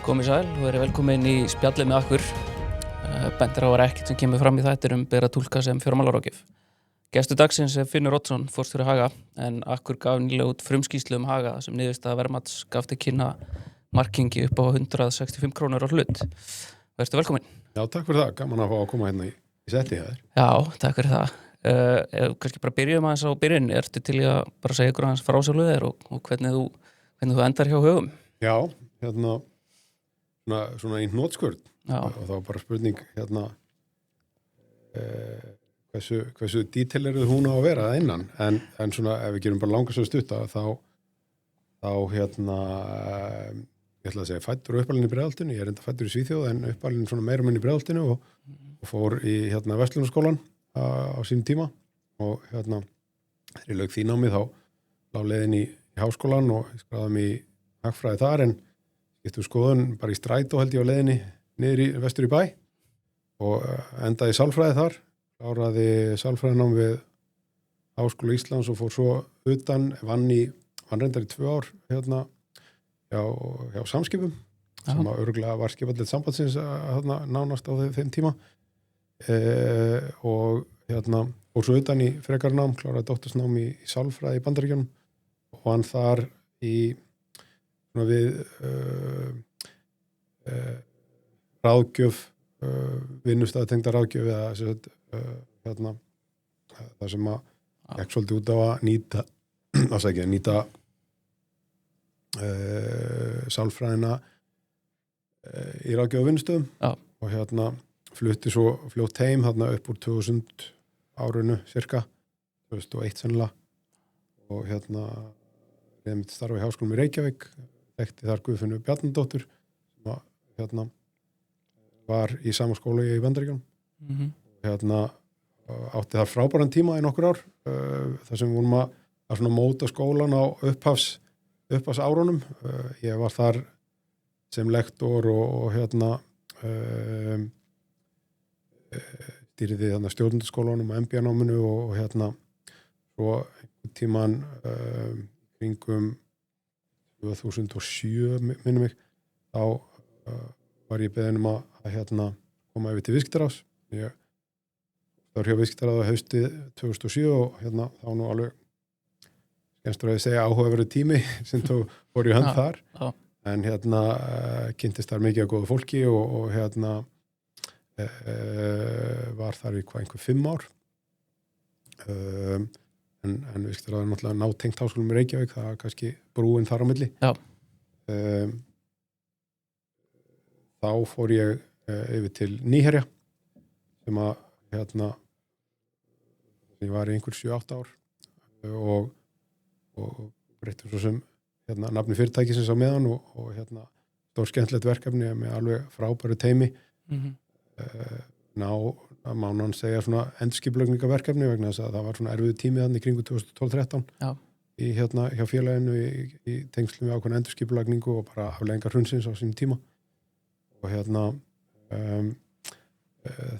Komið sæl og verið velkomin í spjallið með okkur. Bendir á ekkert sem kemur fram í þættinum ber að túlka sem fjármálaráðgjöf. Gestur dagsins er Finnur Oddsson, forstjóri Haga, en akkur gaf nýlega út frumskýrslu Haga sem niðurstaða verðmats gaf til kynna markingi upp á 165 krónur á hlut. Vertu velkomin. Já, takk fyrir það. Gaman að fá að koma hérna í setti hér. Já, takk fyrir það. Kannski bara byrjum aðeins á byrjun. Ertu til í að bara segja ykkur aðeins frásöglu þér og hvernig þú endar hjá Högum? Já, hérna svona í hnotskurð. Og það var bara spurning hérna hversu detail hún á að vera innan, en svona ef við gerum bara langast að stutta þá hérna ég ætla að segja fæddur og uppalinn í Breiðholtinu. Ég er enda fæddur í Svíþjóð en uppalinn svona meira minn í Breiðholtinu og fór í hérna Verslunarskólann á sínum tíma og hérna þegar ég lauk því námi þá lá leiðin í háskólann og ég skráði mig í hagfræði þar en skiptum skoðun bara í strætó held ég á leiðinni niður í vestur í bæ og endaði í sálfræði þar, kláraði sálfræðinám við Háskóla Íslands og fór svo utan, vann reyndar í 2 ár hérna hjá Samskipum sem að örugglega var skipallit sambandsins hérna nánast á þeim tíma og hérna fór svo utan í frekarnám, kláraði doktorsnám í sálfræði í Bandaríkjunum og vann þar í svona við ráðgjöf vinnustæðtengda ráðgjöf eða hérna það sem að ekki svolítið út á að nýta sálfræðina í ráðgjöf og vinnustöðum og hérna flutti svo fljótt heim þarna upp úr 2000 árinu cirka 2001 sennilega og hérna reyði mitt starfa í Háskólanum í Reykjavík þekkti þar Guðfinnu Bjarnadóttur sem að hérna var í sama skóla í Bandaríkjunum hérna átti þar frábæran tíma í nokkur ár þar sem vorum að svona móta skólan á upphafs árunum ég var þar sem lektor og hérna stýrði þarna stjórnendaskólanum og MBA-náminu og hérna svo einhvern tíman kringum 2007 minnum mig þá var ég beðinn að hérna koma yfir til viðskiptaráðs. Ég var hjá viðskiptaráði á haustið 2007 og hérna þá nú alveg skemmstur að segja áhugaverður tími sem fór í hönd þar. En hérna kynntist þar mikið af góðu fólki og hérna var þar í einhver 5 ár. En viðskiptaráði er náttúrulega nátengt Háskólanum í Reykjavík, það var kannski brúin þar á milli. Já. Þá fór ég yfir til Nýherja sem að hérna ég var í einhver 7-8 ár og breytti svo sem hérna nafni fyrirtækisins á meðan og hérna stór skemmtilegt verkefni með alveg frábæru teymi mánan segja svona endurskipulagningarverkefni vegna þess að það var svona erfiðu tími þannig kringu 2012-13 í hérna hjá félaginu í tengslum við ákveðna endurskipulagningu og bara afleiðingar hrunsins á sínum tíma og hérna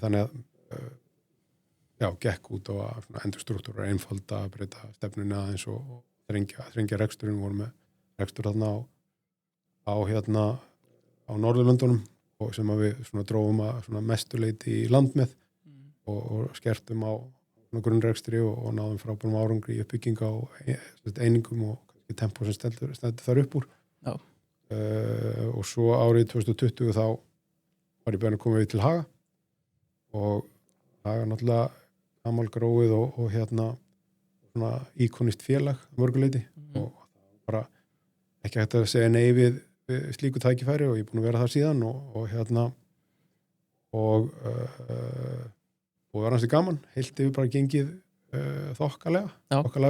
þannig að gekk út á að endurstruktúra einfalda, breyta stefnunni aðeins og þrengja reksturinn voru með rekstur þarna á hérna á Norðurlöndunum og sem að við svona drófum að svona mestuleiti í land með og skertum á grunnrekstri og náðum frábærum árangri í uppbygging á einingum og kannski tempó sem stendur þar upp úr. Já. Og svo árið 2020 þá var ég beðinn að koma við til Haga og Haga náttúrulega gamalgróið og hérna svona íkonist félag mörguleiti og bara ekki hægt að segja nei við slíku tækifæri og ég er búin að vera þar síðan og hérna og var hansi gaman, heilt yfir bara gengið þokkalega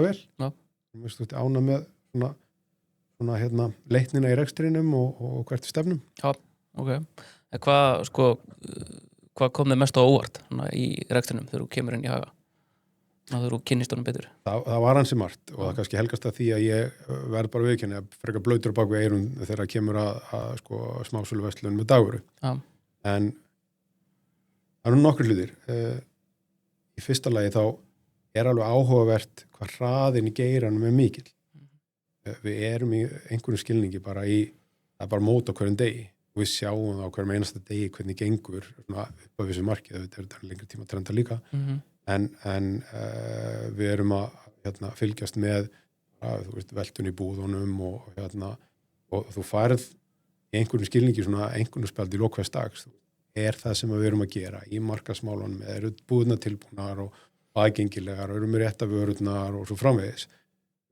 vel. Já. Mér stótti ánað með svona hérna leitnina í rekstrinum og hvert stefnum. Já, ok. En hvað kom þið mest á óvart í rekstrinum þegar þú kemur inn í Haga? Þegar þú kynnist honum betur? Það var hansi margt og það kannski helgast að því að ég verð bara viðurkenni að frekar blautur á bak við eyrun þegar það kemur að smásöluverslun með dagvöru. Já. En það eru nokkur hlutir. Í fyrsta lagi þá er alveg áhugavert hvað hraðin í geiranum er mikill. Við erum í einhverjum skilningi bara það er bara mót á hverjum degi. og við sjáum á hverjum einasta degi hvernig gengur svona upp á þessu markið, þetta er lengri tíma trenda líka, en við erum að fylgjast með þú veist, veltun í búðunum og þú færð í einhverjum skilningi svona einhverjum spjald í lok hvers dags, er það sem við erum að gera í markaðsmálunum, eru búðuna tilbúnar og aðgengilegar og eru með rétta vörurnar og svo framvegis,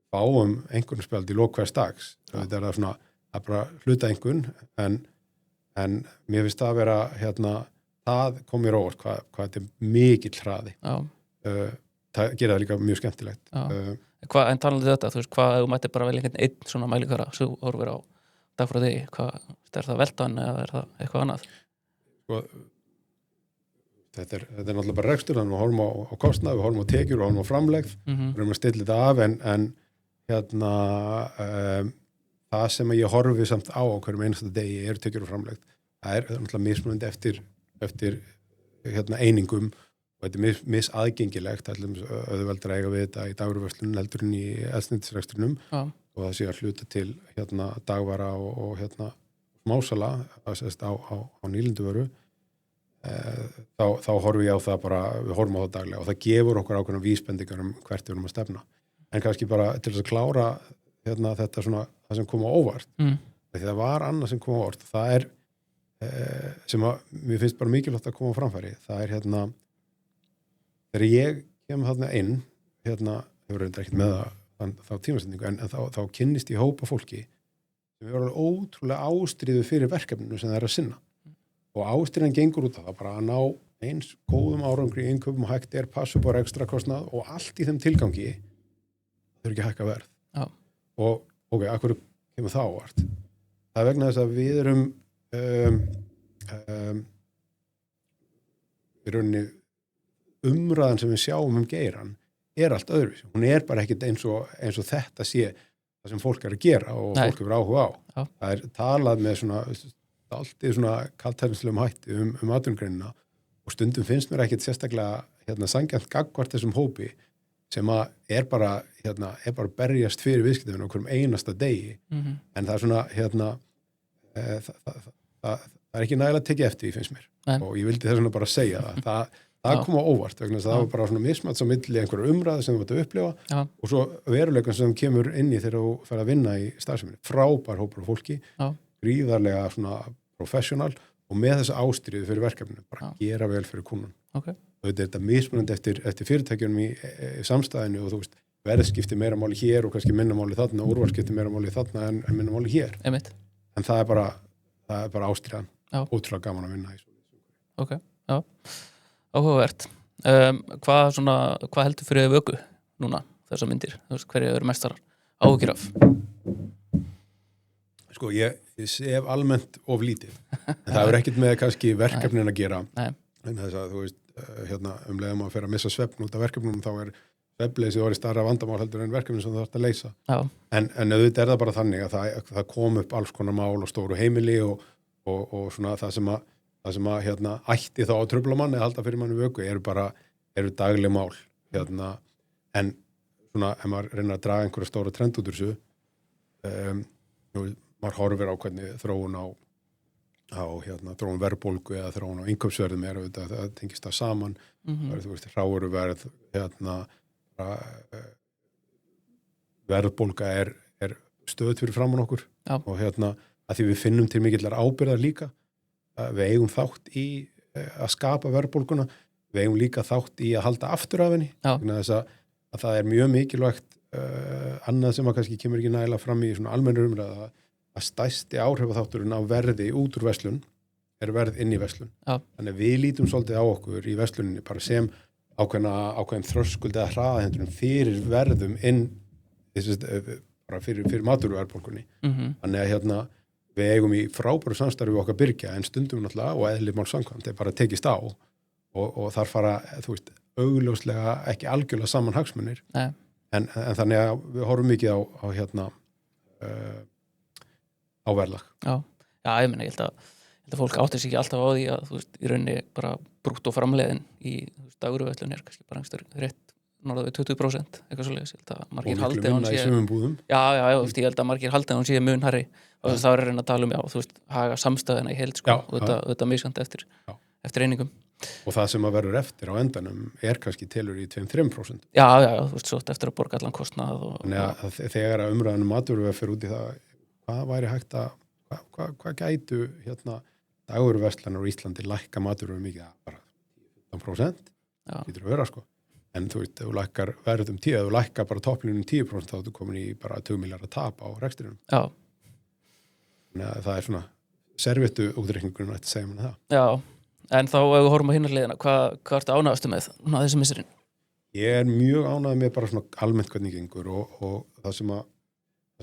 fáum einhverjum spjald í lok hvers dags, þetta er það svona að bara hluta einhvern, en mér finnst það að vera það kom mér óvart hvað þetta er mikill hraði. Það gerir það líka mjög skemmtilegt. En talandi þetta, þú veist, hvað ef þú mættir bara velja einn svona mælikvara sem þú horfir á dag frá degi, er það veltan eða er það eitthvað annað? Sko, þetta er náttúrulega bara rekstur, þannig að við horfum á kostnað, við horfum á tekjur, við horfum á framlegð, við horfum að stilla þetta af, en það sem ég horfi samt á hverjum einasta degi er tekjur og framlegð. Það er náttúrulega mismunandi eftir einingum og þetta er misaðgengilegt, auðveldar að eiga við þetta í dagvöruverslun heldur en í eldsneytisrekstrinum og það sé að hluta til dagvara og smásala á nýlenduvöru. Þá horfi ég á það bara, við horfum á það daglega og það gefur okkur ákveðna vísbendingar hvert við erum að stefna. En kannski bara til þess að klára þetta svona, það sem kom á óvart. Því það var annað sem kom á óvart. Það er sem að mér finnst bara mikilvægt að koma á framfæri. Það er þegar ég kem þarna inn, hefur reyndar ekkert með þá tímasetningu, en þá kynnist ég hópa fólki sem er alveg ótrúlega ástríðu fyrir verkefninu sem það er að sinna. Og ástríðan gengur út af það bara að ná eins góðum árangri í innkaupum og hægt er passa upp á ekstra kostnað og allt í þeim tilgangi þau eru ekki að hækka verð. Og af hverju kemur það ávart? Það er vegna þess að við erum í rauninni umræðan sem við sjáum geirann er allt öðruvísi. Hún er bara ekkert eins og þetta sé það sem fólk er að gera og fólk hefur áhuga á. Það er talað með alltið svona kaldhæðnislegum hætti atvinnugreinina og stundum finnst mér ekkert sérstaklega sanngjarnt gagnvart þessum hópi sem er bara berjast fyrir viðskiptavinu á hverjum einasta degi. En það er svona það er ekki nægilega tekið eftir því finnst mér. Og ég vildi þess vegna bara segja það kom á óvart vegna þess að það var bara svona mismats á milli einhverju umræðu sem þú ert að upplifa og svo veruleikann sem kemur inn í þegar þú fer að vinna í starfseminni. Frábær hópur af fólki, gríðarlega svona professional og með þessa ástríðu fyrir verkefninu, bara gera vel fyrir kúnnan. Þetta er þetta mismunandi eftir fyrirtækjunum í samstæðinu og þú veist, verðskipti meira máli hér og kannski minna máli þarna, úrvalskipti meira máli þarna en minna máli hér. En það er bara ástríðan, ótrúlega gaman að vinna í svo. Áhugavert. Hvað heldur fyrir vöku núna, þessar myndir? Þú veist, hverju eru mestar áhyggjur af? Sko, ég sef almennt of lítið, en það er ekkert með kannski verkefnin að gera. En þess að þú veist, leiðum að fer að missa svefn út af verkefnum, þá er svefnleysi orðið stærra vandamál heldur en verkefnin sem þú þarft að leysa. En auðvitað er það bara þannig að það kom upp alls konar mál og stóru heimili og svona það sem ætti þá að trufla mann eða halda fyrir manni vöku eru dagleg mál. En svona, ef maður reynir að draga einhverja stóra trend út úr þessu, maður horfir á hvernig þróun á þróun verðbólgu eða þróun á innkaupsverðum það tengist það saman. Þú veist, hráuruverð, verðbólga er stöð fyrir framan okkur og að því við finnum til mikillar ábyrgðar líka, við eigum þátt í að skapa verðbólguna, við eigum líka þátt í að halda aftur af henni, þess að það er mjög mikilvægt annað sem að kannski kemur ekki nægilega fram í svona almennur umræða að stærsti áhrifaþátturinn á verði út úr verslun er verð inn í verslun. Þannig að við lítum svolítið á okkur í versluninni bara sem ákveðin þröskuld eða hraðahindrun fyrir verðum inn bara fyrir matvöruverðbólgunni. Þannig að við eigum í frábæru samstarfi við okkar Birgja en stundum náttúrulega og eðli mál samkvæmt bara tekist á og þar fara, þú veist, augljóslega ekki algjörlega saman hagsmunir. En þannig að við horfum mikið á verðlag. Ég meina, ég held að fólk áttir sig ekki alltaf á því að þú veist, í rauninni bara brútt og framleiðin í dagvöruverslun er kannski bara einhver norðað við 20%, eitthvað svoleiðis, ég held að og margir miklu haldi að hún minna í sé sumum búðum. já, þú veist, ég held að margir haldi að hún sé mun hærri og þá er að reyna að tala já, þú veist, haga samstæðina í heild, sko, Já, og þetta misjandi eftir einingum. Og það sem að verður eftir á endanum kannski telur í 2-3%. Já, þú veist, svo eftir að borga allan kostnað Þannig að þegar að umræðanum matvöruverð fer út í það, hvað væri hægt að, hvað gætu dagvöruverslanir á Íslandi lækka matvöruverð mikið? Bara 15%? Getur að vera, sko. En þú veist, ef þú lækkar verðum 10, ef þú lækkar bara topplinum 10%, þá ertu komin í bara 2 milljarða tap á rekstrinum. Já. Þannig að það svona servittu útreikningurinn að segja manna það. Já. En þá ef við horfum á hinna hliðina, hvað ertu ánægðastu með núna þessi misserinn? Ég mjög ánægð með bara svona almennt hvernig gengur og það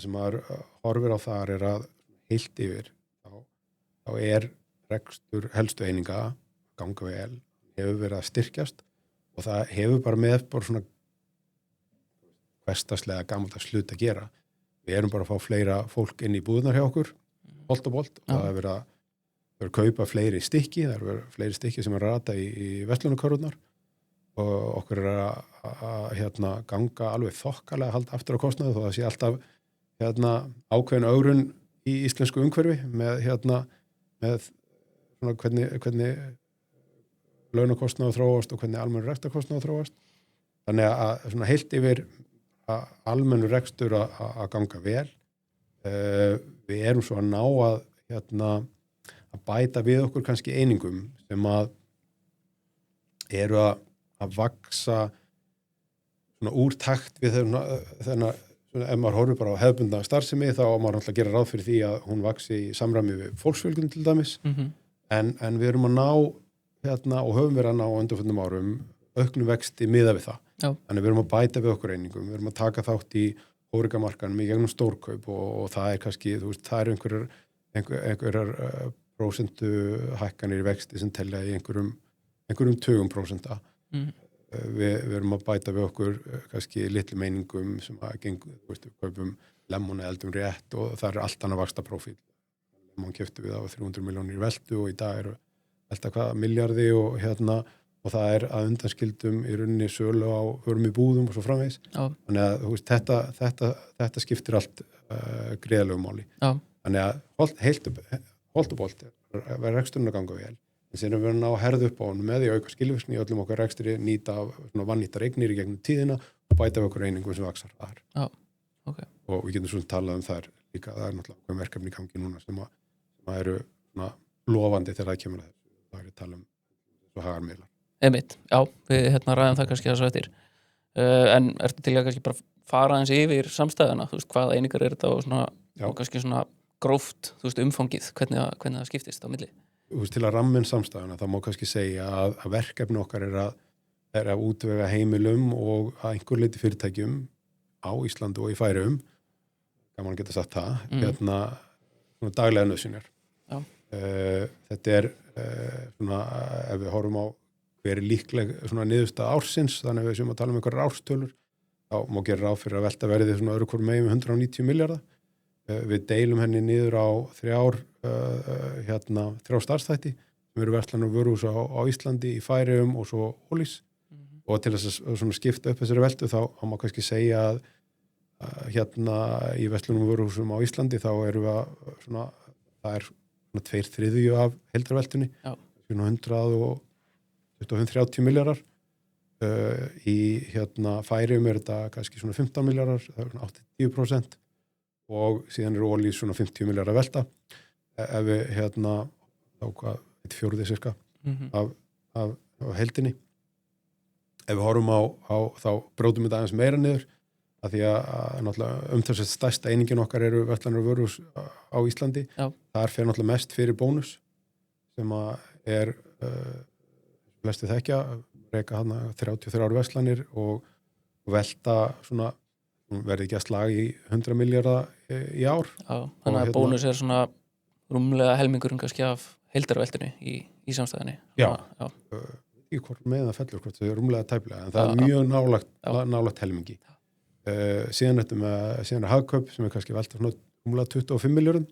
sem maður horfir á þar að heilt yfir þá rekstur helstu eininga ganga vel, hefur verið að styrkjast og það hefur bara með bara svona hversdagslega gamaldags hlut að gera. Við erum bara að fá fleira fólk inn í búðunar hjá okkur, bolt og það er verið að kaupa fleiri stykki, það eru fleiri stykki sem rata í verslunarkörurnar og okkur að ganga alveg þokkalega halda aftur á kostnaði þó það sé alltaf ákveðin ögrun í íslensku umhverfi með svona hvernig launakostnaður þróast og hvernig almennur rekstarkostnaður þróast. Þannig að svona heilt yfir almennur rekstur að ganga vel. Við erum svo að ná að bæta við okkur kannski einingum sem að eru að vaksa svona úr takt við þennan ef maður horfir bara á hefðbundna starfsemi þá á maður alltaf að gera ráð fyrir því að hún vaxi í samræmi við fólksfjölgun til dæmis en við erum að ná og höfum verið að ná á undanförnum árum auknum vexti miðað við það. Já. Þannig við erum að bæta við okkur einingum, við erum að taka þátt í hóreikamarkanum í gegnum stórkaup og það kannski, þú veist, það einhverjar prósentu hækkanir í vexti sem telja í einhverjum 20%. Við erum að bæta við okkur kannski litlu meiningum sem að gengur, þú veist, við kaupum lemon eldum rétt og það allt annað vaxta prófíl. Lemon keyptum við á 300 milljónir í veltu og í dag eru velta milljarði og það að undanskildum í rauninni sölu á hörum í búðum og svo framvegis. Já. Þannig að þú veist, þetta skiptir allt greiðlegu máli. Já. Þannig að holt og bolt verður reksturinn að ganga vel. En síðan við erum að herða upp á hann með því að auka skilvirkni í öllum okkar rekstri, nýta vannýttar eignir í gegnum tíðina og bæta við okkur einingum sem vaxar þar. Já, ok. Og við getum svona talað þar líka, það náttúrulega verkefni í gangi núna sem eru lofandi þegar það kemur að þessu. Það er að tala svo hagarmiðlar. Einmitt, já, við ræðum það kannski þessu eftir. En ertu til að kannski bara fara eins yfir samstæðuna, þú veist, hvaða einingar þetta og kannski svona gróft, þú veist, umfangið, hvernig það skiptist á milli? Þú veist, til að rammin samstæðuna, þá má kannski segja að verkefni okkar er að útvega heimilum og að einhver leyti fyrirtækjum á Íslandi og í Færeyjum, gaman að geta sagt það, svona daglega nauðsynjar. Já. Þetta svona, ef við horfum á hver líkleg svona niðurstaða ársins, þannig að við séum að tala um einhverjar árstölur, þá má gera ráð fyrir að velta verði svona öðru hvorum megin 190 milljarða. Við deilum henni niður á þrjár starfstætti sem eru verslanir og vöruhús á Íslandi, í Færeyjum og svo Ólís. Og til þess að svona skipta upp þessari veltu þá má kannski segja að í verslunum og vöruhúsum á Íslandi þá eru við það er svona 2/3 af heildarveltunni, svona 125-30 milljarðar. Í Færeyjum er þetta kannski svona 15 milljarðar, það er svona 8-10%. Og síðan eru Ólís svona 50 milljarðar velta ef við þá hvað, 1/4 cirka af heildinni. Ef við horfum á þá brótum við aðeins meira niður að því að náttúrulega umtalsvert stærsta einingin okkar eru verslanir og vöruhús á Íslandi. Já. Þar fer náttúrulega mest fyrir bónus sem að flesti þekkja, reka 33 verslanir og velta svona verði ekki að slag í 100 milljarða í ár. Já, þannig að bónus er svona rúmlega helmingurinn kannski af heildarveltunni í samstæðinni. Já. Í hvort með það fellur, hvort það er rúmlega tæplega, en það er mjög nálægt helmingi. Síðan er Hagkaup sem er kannski velta svona rúmlega 25 milljörðum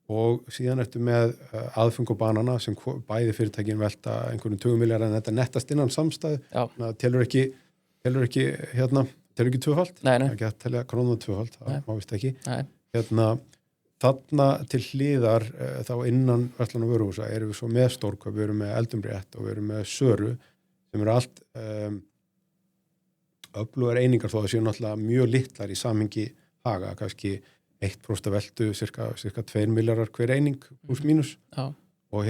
og síðan ertu með aðfeng og banana sem bæði fyrirtækin velta einhverjum 20 milljarða en þetta nettast innan samstæðu. Það telur ekki telur ekki tvöfalt, Nei. ekki að telja krónu tvöfalt, það má vist ekki. Nei. Þarna til hliðar þá innan Verslunar og vöruhúsa erum við svo með stórkaup, við erum með Eldumrétt og við erum með Söru sem eru allt öflugar einingar þó að séu náttúrulega mjög litlar í samhengi Haga, kannski 1% veltu, cirka 2 milljarðar hver eining pluss mínus. Já. Og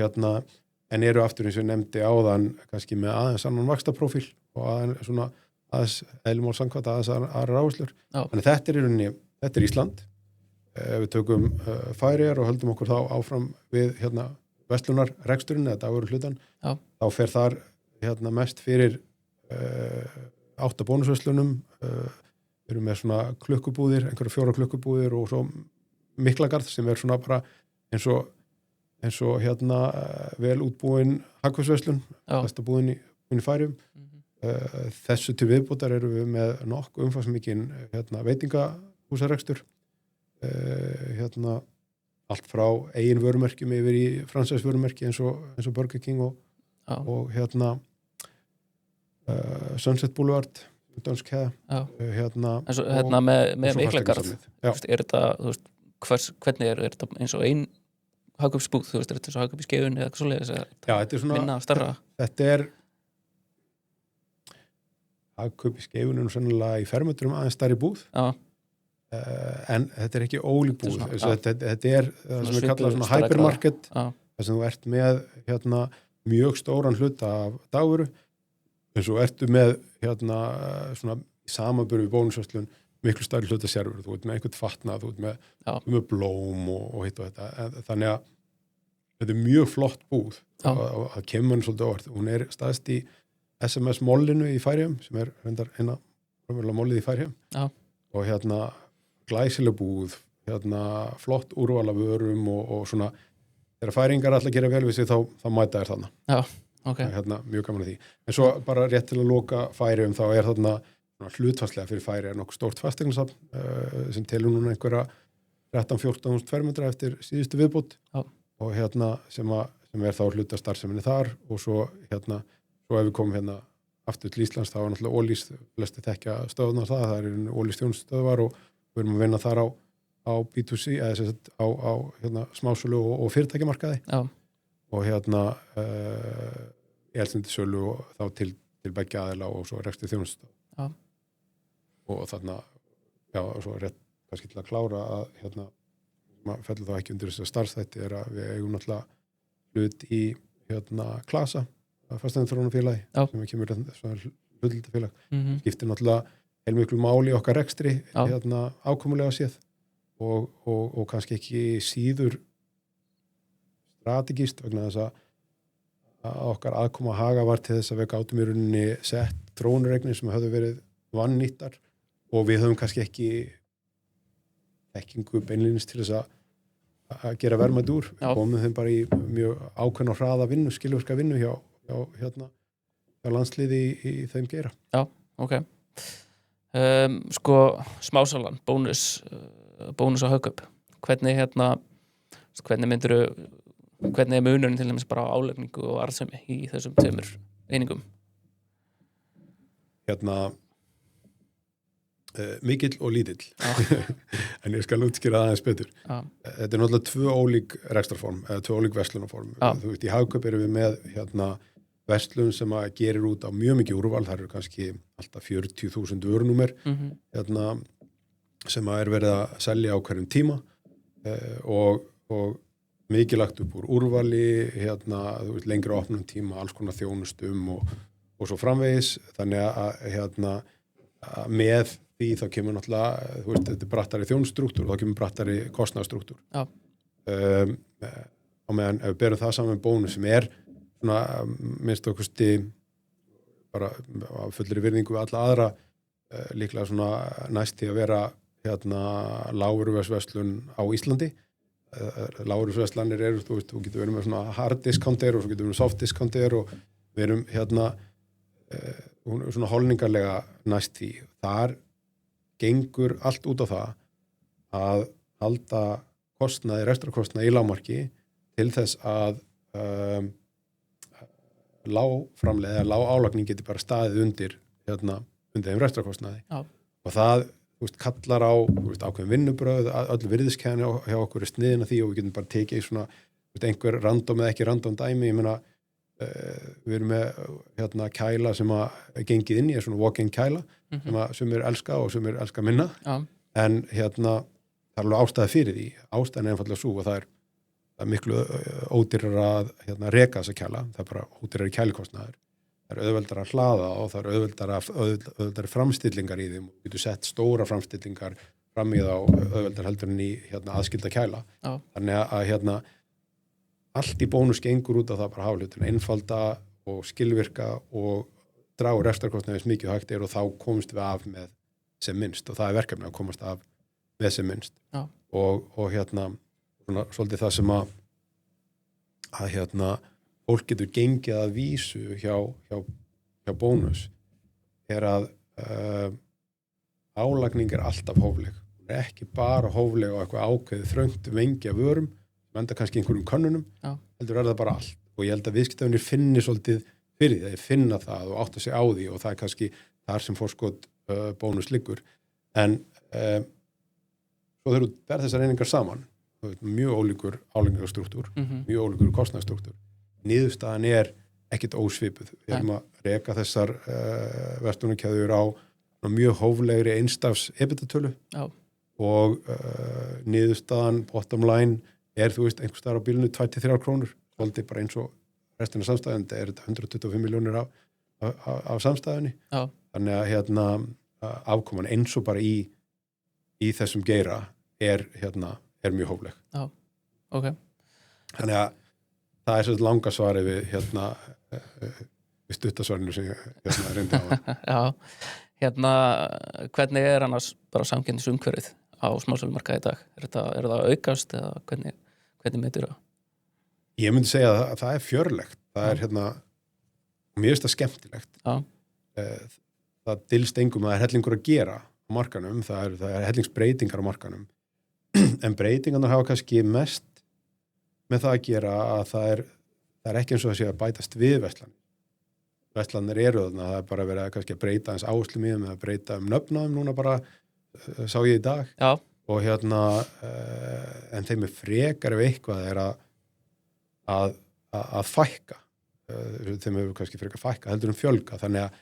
en eru aftur eins og ég nefndi áðan kannski með aðeins annan vaxtaprófíl og aðeins eðlumál samkvæmt aðeins aðra áherslur. Þannig þetta er Ísland. Við tökum Færeyjar og höldum okkur þá áfram við verslunarreksturinn eða dagvöruhlutann. Þá fer þar mest fyrir 8 bónusverslunum. Við erum með svona klukkubúðir, einhverja 4 klukkubúðir og svo Miklagarð sem er svona bara eins og vel útbúin hagkaupsverslun, besta búðin í Færeyjum. Þessu til viðbótar erum við með nokkuð umfangsmikinn veitingahúsarekstur. Allt frá eigin vörumerkjum yfir í fransæsvörumerki eins og Burger King og Sunset Boulevard dönsk hefða með Miklagarð er þetta, þú veist, hvernig er þetta eins og ein hagkaupsbúð, þú veist, er þetta svo hagkaup í Skeifunni eða eitthvað svoleiðis, þetta er svona minna starra? Þetta er hagkaup í Skeifunni og sennilega í fermetrum aðeins stærri búð. En þetta er ekki ólík búð, þetta er það sem við kalla svona hypermarket, þar sem þú ert með mjög stóran hluta af dagvöru, en svo ertu með svona samanburð við bónusverslun miklu stærri hluta servur, þú ert með einhvern fatnað, þú ert með blóm og hitt og þetta, þannig að þetta er mjög flott búð og það kemur henni svolítið óvart, hún er staðst í SMS mollinu í Færeyjum sem er reyndar eina mollið í Færeyjum og glæsileg búð, flott úrval af vörum og svona þegar Færeyingar ætla að gera vel við sig þá mæta þær þarna. Já, ok. Mjög gaman að því. En svo bara rétt til að loka Færeyjum þá er þarna hlutfallslega fyrir Færeyjar nokkuð stórt fasteignasafn sem telur núna einhverja 13-14 fermetra eftir síðustu viðbót og sem er þá hlutastarfseminni þar og svo ef við komum aftur til Íslands þá er náttúrulega Ólís, flesti þekkja stöðunar það er Ólís þjónustöðvar og við erum að vinna þar á B2C eða á smásölu og fyrirtækjamarkaði og eldsneytissölu og þá til beggja aðila og svo rekstri þjónustöð og þarna og svo rétt kannski til að klára að maður fellur þá ekki undir þess að starfstætti er að við eigum náttúrulega hlut í Klasa fasteignarþróunarfélagi sem við kemur hlutildafélag skiptir náttúrulega heilmiklu máli okkar rekstri ákomulega séð og kannski ekki síður strategíst vegna þess að okkar aðkoma Haga var til þess að við gátum í rauninni sett þróunareignir sem höfðu verið vannýttar og við höfum kannski ekki þekkingu beinlínis til þess að gera verðmæti úr. Við komum þeim bara í mjög ákveðna og hraða vinnu, skilvirka vinnu hjá landsliði í þeim geira. Já, ok. Smásalan, bónus á hagkaup. Hvernig er munurinn til dæmis bara á álagningu og arðsemi í þessum tveimur einingum? Mikill og lítill en ég skal útskýra aðeins betur. Þetta er náttúrulega 2 ólík rekstrarform eða 2 ólík verslunarform. Þú veist, í hagkaup erum við með verslun sem að gerir út á mjög mikið úrval, það eru kannski alltaf 40.000 vörunúmer sem að er verið að selja á hverjum tíma og mikið lagt upp úr úrvali, þú veist, lengra opnum tíma, alls konar þjónustum og svo framvegis, þannig að með því þá kemur náttúrulega, þú veist, þetta er brattari þjónustruktúr, þá kemur brattari kostnaðarstruktúr. Og meðan ef við berum það saman með bónus sem er svona, minnst okkursti bara á fullri virðingu við alla aðra, líklega svona næst til að vera lágvöruverslun á Íslandi. Lágvöruverslanir eru, þú veist, þú getur verið með svona hard discounter og svo getur verið með soft discounter og við erum svona holningarlega næst því. Þar gengur allt út á það að halda rekstrarkostnaði í lágmarki til þess að lág framleið eða lág álagning geti bara staðið undir undir þeim rekstrarkostnaði. Já. Og það, kallar á, ákveðin vinnubröð, öll virðiskæðan hjá okkur sniðin að því og við getum bara tekið svona, einhver random eða ekki random dæmi, ég meina, við erum með kæla sem að gengið inn í, svona walk-in kæla, sem að sumir elska og sumir elska minna, en það er alveg ástæða fyrir því, ástæðan er einfallega svo og það er miklu ódýrar að reka þessa kæla, það er bara ódýrar í kælikostnaður. Það er auðveldar að hlaða og það er auðveldar framstillingar í þeim og þú getur sett stóra framstillingar fram í þá auðveldar heldur en í aðskilda kæla. Já. Þannig að allt í bónus gengur út á það bara hafa hlutina einfalda og skilvirka og draga rekstrarkostnaði eins mikið hægt og þá komumst við af með sem minnst og það er verkefni að komast af með sem minnst. Já. Og svona, svolítið það sem að fólk getur gengið að vísu hjá bónus er að álagning er alltaf hófleg. Það er ekki bara hófleg á eitthvað ákveðið þröngt vengja vörum, sem enda kannski einhverjum könnunum, heldur er það bara allt. Og ég held að viðskiptavinir finni svolítið fyrir því, þeir finna það og átta sig á því og það er kannski þar sem forskot bónus liggur. En svo þegar þú berð þessar einingar saman, mjög ólíkur álagningarstruktúr, mjög ólíkur kostnaðarstruktúr. Niðurstaðan er ekkert ósvipuð. Við erum að reka þessar verslunarkeðjur á mjög hóflegri einstafs EBITDA-tölu og niðurstaðan bottom line er, einhvers staðar á bilinu 2-3 krónur. Svolítið bara eins og restina af samstæðunni, er þetta 125 milljónir af samstæðunni. Já. Þannig að afkoman eins og bara í þessum geira er mjög hófleg. Já, ok. Þannig að það er svo langa svari við við stuttasvarinu sem ég reyndi á. Já, hvernig er annars bara samkeppnisumhverfið á smásölumarkaði í dag? Er það aukast eða hvernig metur það? Ég myndi segja að það er fjörlegt. Það er mér finnst það skemmtilegt. Já. Það dylst engum að það er hellingur að gera á markanum, það er hellingsbreytingar á markanum. En breytingarnar hafa kannski mest með það að gera að það er ekki eins og það sé að bætast við verslanir. Verslanir eru þarna, það er bara verið að kannski að breyta eins áherslum í þeim eða breyta nöfnaðum núna bara, sá ég í dag. Já. Og en þeim er frekar ef eitthvað er að fækka. Þeim hefur kannski frekar fækka, heldur fjölga. Þannig að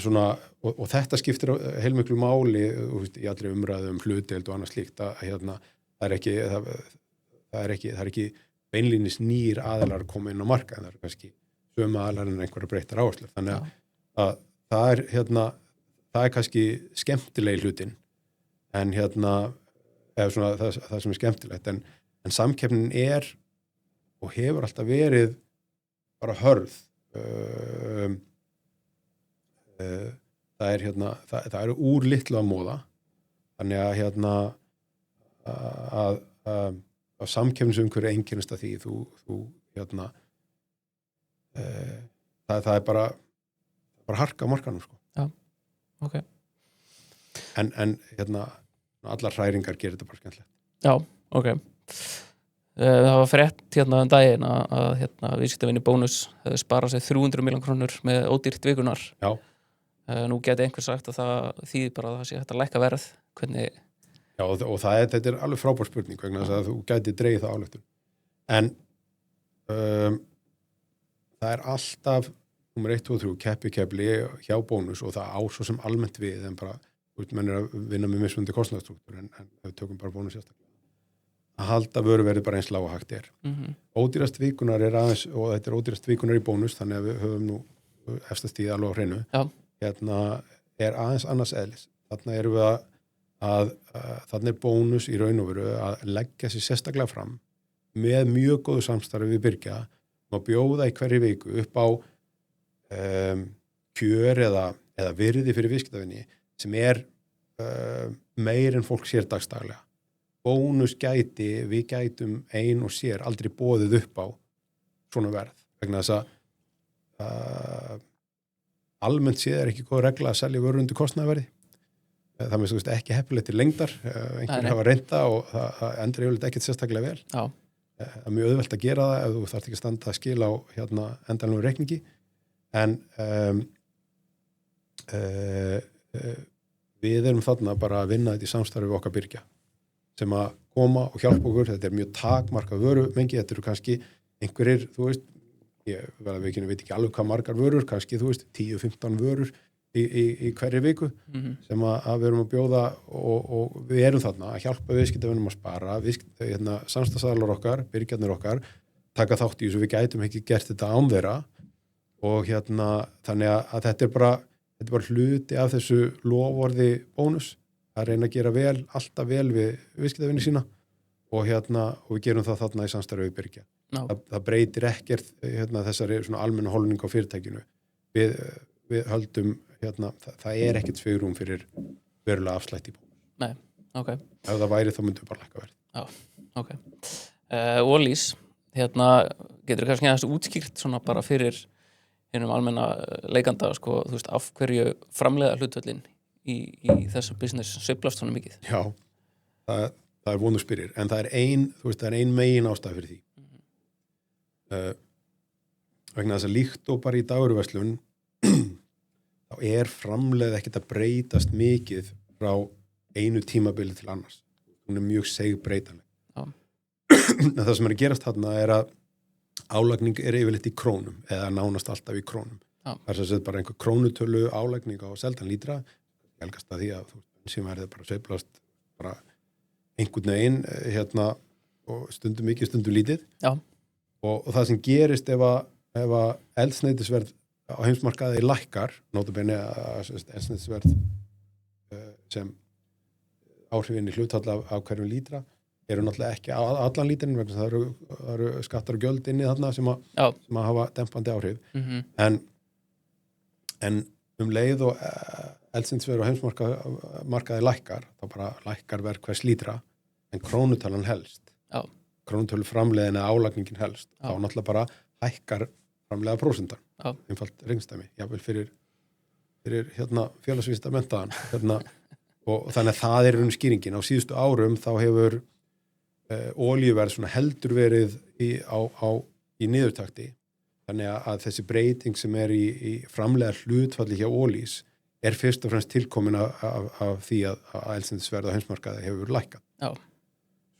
svona, og þetta skiptir heilmiklu máli í allri umræðu hlutdeild og annað slíkt að það er ekki beinlínis nýr aðilar að koma inn á markaðinn, það er kannski sömu aðilar en einhverja breyttar áherslur. Þannig að það er kannski skemmtilegi hlutin, en eða svona það sem er skemmtilegt, en samkeppnin er og hefur alltaf verið bara hörð. Það er úr litlu að móða, þannig að samkeppnisumhverfi einkennist að því það er bara harka á markanum, sko. Já, ok. En allar hræringar gerir þetta bara skemmtilegt. Já, ok. Það var frétt daginn að viðskiptavinir Bónus hefði sparað sér 300 milljón krónur með ódýrt vikunar. Já. Nú geti einhver sagt að það þýðir bara að það sé hægt að lækka verð. Hvernig... Já, og þetta er alveg frábær spurning vegna þess að þú gæti dreigð það ályktun. En það er alltaf númer 1, 2 og 3 kepli hjá Bónus og það á svo sem almennt við en bara, menn er að vinna með mismunandi kostnaðarstruktúr en við tökum bara Bónus sérstaklega. Að halda vöruverðið bara eins lág og hægt er. Ódýrast vikunar er aðeins, og þetta er ódýrast vikunar í Bónus, þannig að við höfum nú eftir stíð alveg á hreinu. Já. Er aðeins annars eðlis. Þarna erum við þarna er Bónus í raun og veru að leggja sér sérstaklega fram með mjög góðu samstarfi við Birgja og bjóða í hverju viku upp á kjör eða virði fyrir viðskiptavinni sem er meir en fólk sér dagstaglega. Bónus við gætum ein og sér aldrei boðið upp á svona verð. Vegna þess að almennt séð er ekki góð regla að selja vörur undir kostnaðarverði. Það með ekki heppilegt til lengdar. Einhverjir hafa reynda og það endur yfirleitt ekkert sérstaklega vel. Já. Það er mjög auðvelt að gera það ef þú þarft ekki að standa að skila á endanlegum reikningi. En við erum þarna bara að vinna þetta í samstarfi við okkar birgja sem að koma og hjálpa okkur, þetta mjög takmarkað vörumengi, þetta eru kannski einhverjir, þú veist, ég veit ekki alveg hvað margar vörur, kannski, þú veist, 10-15 vörur í hverju viku sem að við erum að bjóða og við erum þarna að hjálpa viðskiptavinum að spara, samstagsæðlar okkar, byrgjarnir okkar, taka þátt í þessu, við gætum ekki gert þetta án þeirra og þannig að þetta er bara hluti af þessu loforði bónus, að reyna að gera alltaf vel við viðskiptavinni sína og við gerum það þarna í samstarfi við byrgja. Það breytir ekkert þessari svona almennu holning á fyrirtækinu. Við höldum það er ekkert svigrúm fyrir verulega afslætti í bónus. Nei, ok. Ef það væri þá myndum við bara lækka verð. Já, ok. Ólís, getur kannski aðeins útskýrt svona bara fyrir hinum almenna leikanda, sko, þú veist, af hverju framleiða hlutvöllin í þessu business sveiflast svona mikið? Já, það er vonu spyrir, en það er ein megin ástæð fyrir því. Vegna þess að líkt og bara í dagvöruverslun þá er framleið ekkert að breytast mikið frá einu tímabili til annars. Hún er mjög segbreytanleg. Það sem er að gerast þarna er að álagning er yfirleitt í krónum eða nánast alltaf í krónum. Það er sem bara einhver krónutölu álagning á seldan lítra, helgast að því að sem verður bara sveiflast bara einhvern veginn og stundum mikið, stundum lítið. Já. Og það sem gerist ef að eldsneytisverð á heimsmarkaði lækkar, notabenni að eldsneytisverð sem áhrifin í hlutfall af hverjum lítra eru náttúrulega ekki allan lítrin vegna það eru skattar og gjöld inni þarna sem að hafa dempandi áhrif. En leið og eldsneytisverð á heimsmarkaði lækkar, þá bara lækkar verð hvers lítra en krónutalan helst. Já. Krónutölu framleiðin eða álagningin helst, þá náttúrulega bara hækkar framleiða prósentan, einfalt reynstæmi, jável fyrir félagsvísita menntaðan, og þannig að það er raun skýringin. Á síðustu árum þá hefur olíuverð svona heldur verið í niðurtakti, þannig að þessi breyting sem er í framleiða hlutfalli hjá Ólís er fyrst og fremst tilkomin af því að eldsneytisverð á heimsmarkaði hefur lækkað. Já.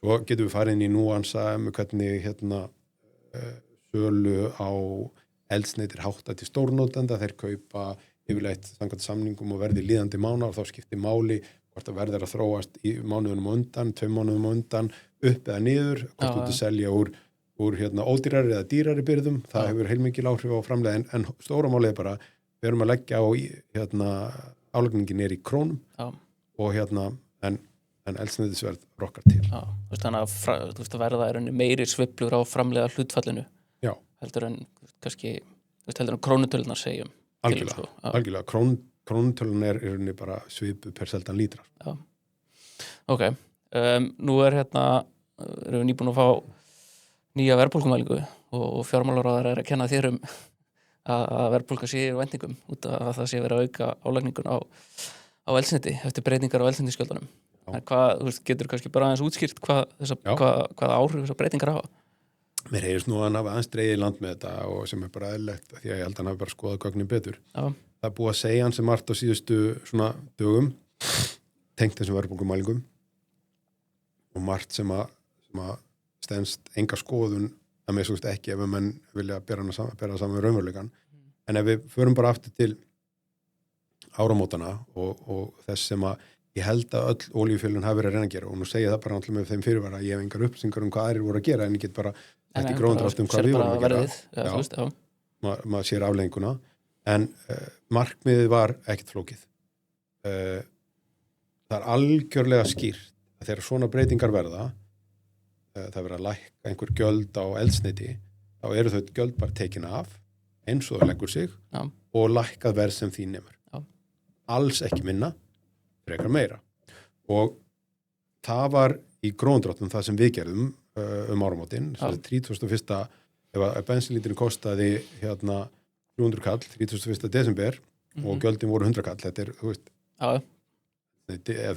Svo getum við farið inn í núansa með hvernig sölu á eldsneytir hátta til stórnotenda, þeir kaupa yfirleitt samkvæmt samningum og verði líðandi mánaðar, þá skiptir máli hvort það verður að þróast í mánuðunum á undan, 2 mánuðum á undan, upp eða niður, hvort þú selja úr ódýrari eða dýrari byrðum, það hefur heilmikil áhrif á framleiðin, en stóra málið er bara, við erum að leggja á álagningin er í krónum og en eldsneytisverð rokkar til. Já, þú veist þannig að verða er meiri sveiflur á framleiða hlutfallinu. Já. Heldur en kannski, heldur en krónutölunar segjum. Algjörlega. Krónutölunar er bara svipu per seldan lítrar. Já. Ok. Nú erum við nýbúin að fá nýja verðbólgumælingu og fjármálaráðar að kenna þér að verðbólga sé í væntingum út af að það sé verið að auka álagningun á eldsneyti eftir breytingar á eldsneytisgjöldunum. En þú veist, getur kannski bara aðeins útskýrt hvað áhrif þessar breytingar hafa? Mér heyrist nú að hann hafa aðeins dregið í land með þetta og sem er bara eðlilegt því að ég held að hann hafi bara skoðað gögnin betur. Já. Það er búið að segja hann sem margt á síðustu svona dögum tengt þessum verðbólgumælingum og margt sem að stenst enga skoðun að mér svo ekki ef menn vilja bera saman með raunveruleikann. En ef við förum bara aftur til áramótana og þess sem að ég held að öll olíufélögin hafi verið að reyna að gera og nú segja það bara náttúrulega með þeim fyrirvara að ég hef engar upplýsingar um hvað aðrir voru að gera en ég get bara ekki gróðandrátt hvað við vorum að gera. Maður sér aflegginguna en markmiðið var ekkert flókið. Það er algjörlega skýrt að þegar svona breytingar verða það verða að lækka einhver gjöld á eldsneyti þá eru þau gjöld bara tekin af eins og það leggur sig og lækkað verð sem því nemur. Alls ekki minna frekar meira og það var í gróðandráttum það sem við gerðum áramótin 31. ef bensinlíturinn kostaði 300 kall 31. desember og gjöldin voru 100 kall þetta er,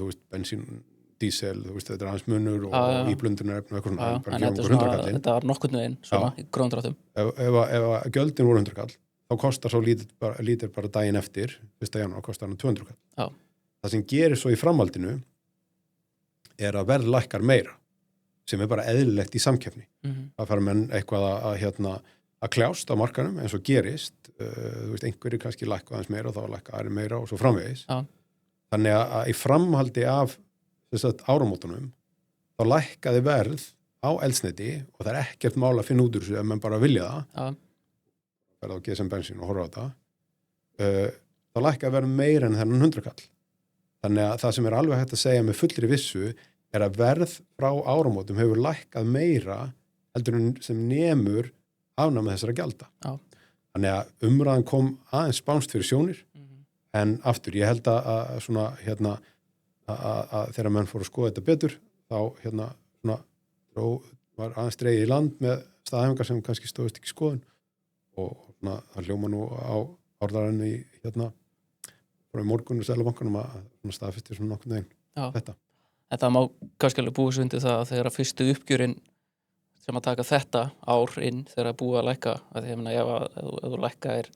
þú veist bensín, dísel, þú veist, þetta er aðeins munur og íblöndunarefni og eitthvað svona þetta var nokkurn veginn svona í gróðandráttum ef gjöldin voru 100 kall þá þá kostar svo lítir bara daginn eftir 1. janúar kostar hann 200 kall. Já. Það sem gerir svo í framhaldinu er að verð lækkar meira sem er bara eðlilegt í samkeppni. Það fara menn eitthvað að kljást á markanum eins og gerist, þú veist, einhverjir kannski lækka aðeins meira og þá lækka aðri meira og svo framvegis. Já. Þannig að í framhaldi af áramótunum þá lækkaði verð á eldsneyti og það er ekkert mál að finna út úr þessu ef menn bara vilja það. Já. Verða á GSM bensín og horfa á þetta. Þá lækkaði verð meira en þennan 100 kall. Þannig að það sem er alveg hægt að segja með fullri vissu er að verð frá áramótum hefur lækkað meira heldur en sem nemur afnámið þessara gjalda. Já. Þannig að umræðan kom aðeins spánst fyrir sjónir, en aftur, ég held að svona, að þegar menn fóru að skoða þetta betur, þá, var aðeins dregið í land með staðhæfingar sem kannski stóðist ekki í skoðun og það hljóma nú á orðarannu í, frá í morgun og Seðlabankanum að staðfestir svona nokkurn veginn þetta. En það má kannski alveg búið svo undir það að þegar að fyrstu uppgjörin sem að taka þetta ár inn þegar að búið að lækka, að því ef þú lækka ef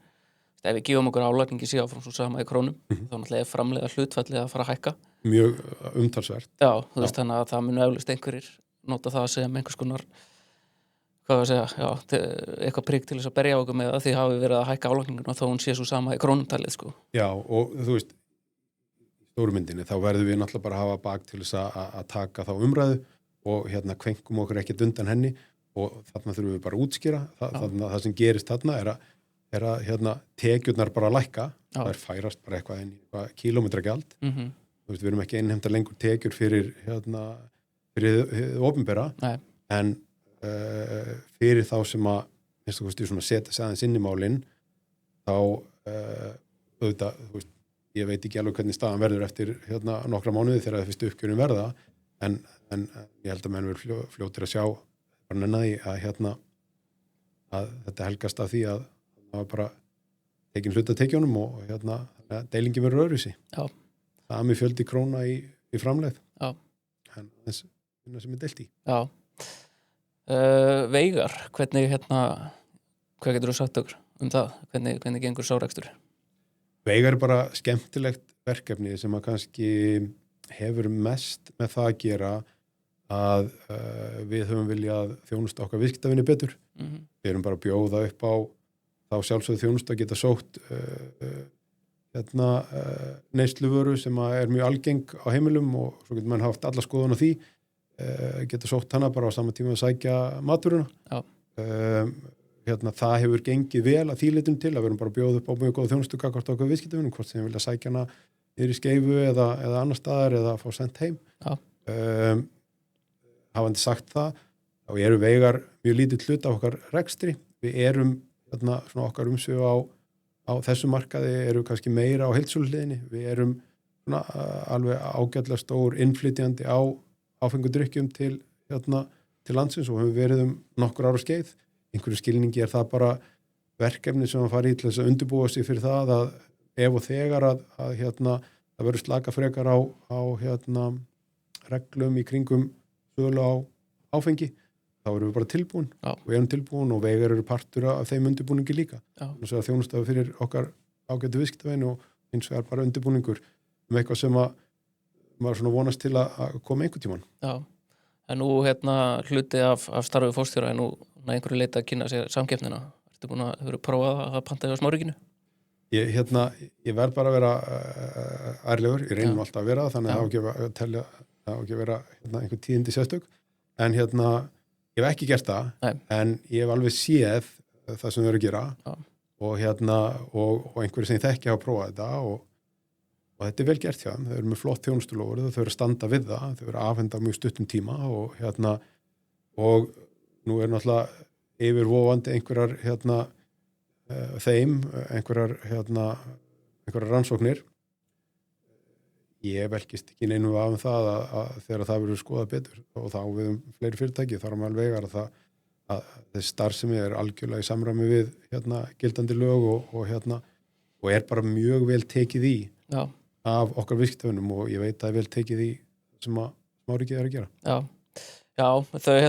við gefum okkur álagningi síðan frá svo sama í krónum, þá náttúrulega er framlega hlutfallið að fara að hækka. Mjög umtalsvert. Já, þú veist þannig að það munu eflaust einhverjir nota það sem einhvers konar, hvað að segja, eitthvað prigg til þess að berja okkur með að því hafi verið að hækka álagninguna og þá hún sé svo sama í krónumtalið, sko. Já, og þú veist, stórumyndinni, þá verðum við náttúrulega bara að hafa bak til þess að taka þá umræðu og kvengum okkur ekkert undan henni og þarna þurfum við bara að útskýra það sem gerist þarna er að tekjurnar bara lækka, það er færast bara eitthvað inn í kílómetragjald. Þú veist, við erum ekki innheimta lengur tekjur fyrir opinbera, en fyrir þá sem að setja sig aðeins inn í málin, þá auðvitað, þú veist, ég veit ekki alveg hvernig staðan verður eftir nokkra mánuði þegar það fyrstu uppgjörin verða, en ég held að menn verður fljótir að sjá bara nennaði að þetta helgast af því að það var bara tekin hluta tekjunum og deilingi verður öðruvísi. Já. Það er mjög fjöldi króna í framleið. Já. En þess sem er deilt í. Já. Veigar, hvernig hvað getur þú sagt okkur það? Hvernig gengur sárekstur? Veigar er bara skemmtilegt verkefni sem að kannski hefur mest með það að gera að við höfum viljað þjónusta okkar viðskiptavinni betur. Við erum bara að bjóða upp á þá sjálfsögðu þjónustu að geta sótt neysluvöru sem er mjög algeng á heimilum og svo getur mann haft alla skoðun á því, geta sótt hana bara á sama tíma að sækja matvöruna. Það hefur gengið vel að því leitum til að við erum bara að bjóða upp á mjög góða þjónustu gagnvart okkar viðskiptavinum, hvort sem vilja sækja hana niður í Skeifu eða annar staðar eða fá sent heim. Hafandi sagt það, þá eru Veigar mjög lítið hluta af okkar rekstri. Við erum svona okkar umsvif á þessu markaði eru kannski meira á heildsöluhliðinni. Við erum svona alveg ágætlega stór innflytjandi á áfengudrykkjum til landsins og höfum verið nokkur ára skeið. Einhverju skilningi er það bara verkefni sem að fara í til þess að undirbúa sig fyrir það að ef og þegar að það verður slaka frekar á reglum í kringum sölu á áfengi, þá erum við bara tilbúin. Og erum tilbúin og Veigar eru partur af þeim undirbúningi líka. Þannig að þjónustafi fyrir okkar ágætu viðskiptavin og hins vegar bara undirbúningur eitthvað sem að maður svona vonast til að koma einhvern tímann. Já, en nú hluti af starfi forstjóra er nú einhverju leita að kynna sér samkeppnina. Ertu búin að prófað að panta hjá Smárikinu? Ég verð bara að vera ærlegur, ég reynum alltaf að vera þannig að það á ekki að vera einhver tíðindi sérstök, en ég hef ekki gert það. En ég hef alveg séð það sem þau eru að gera og einhverju sem ég þekki hafa prófað þetta og þetta er vel gert hjá þeim. Þau eru með flott þjónustulófur, þau eru að standa við það, þau eru að afhenda mjög stuttum tíma og nú er náttúrulega yfirvofandi einhverjar einhverjar rannsóknir. Ég velkist ekki neinu af það að þegar það verður skoðað betur og þá við fleiri fyrirtæki þar á meðal Veigar að þessi starfsemi er algjörlega í samræmi við gildandi lög og er bara mjög vel tekið í af okkar viðskiptavinum og ég veit að það er vel tekið í sem að Smárikið er að gera. Já. Já, þau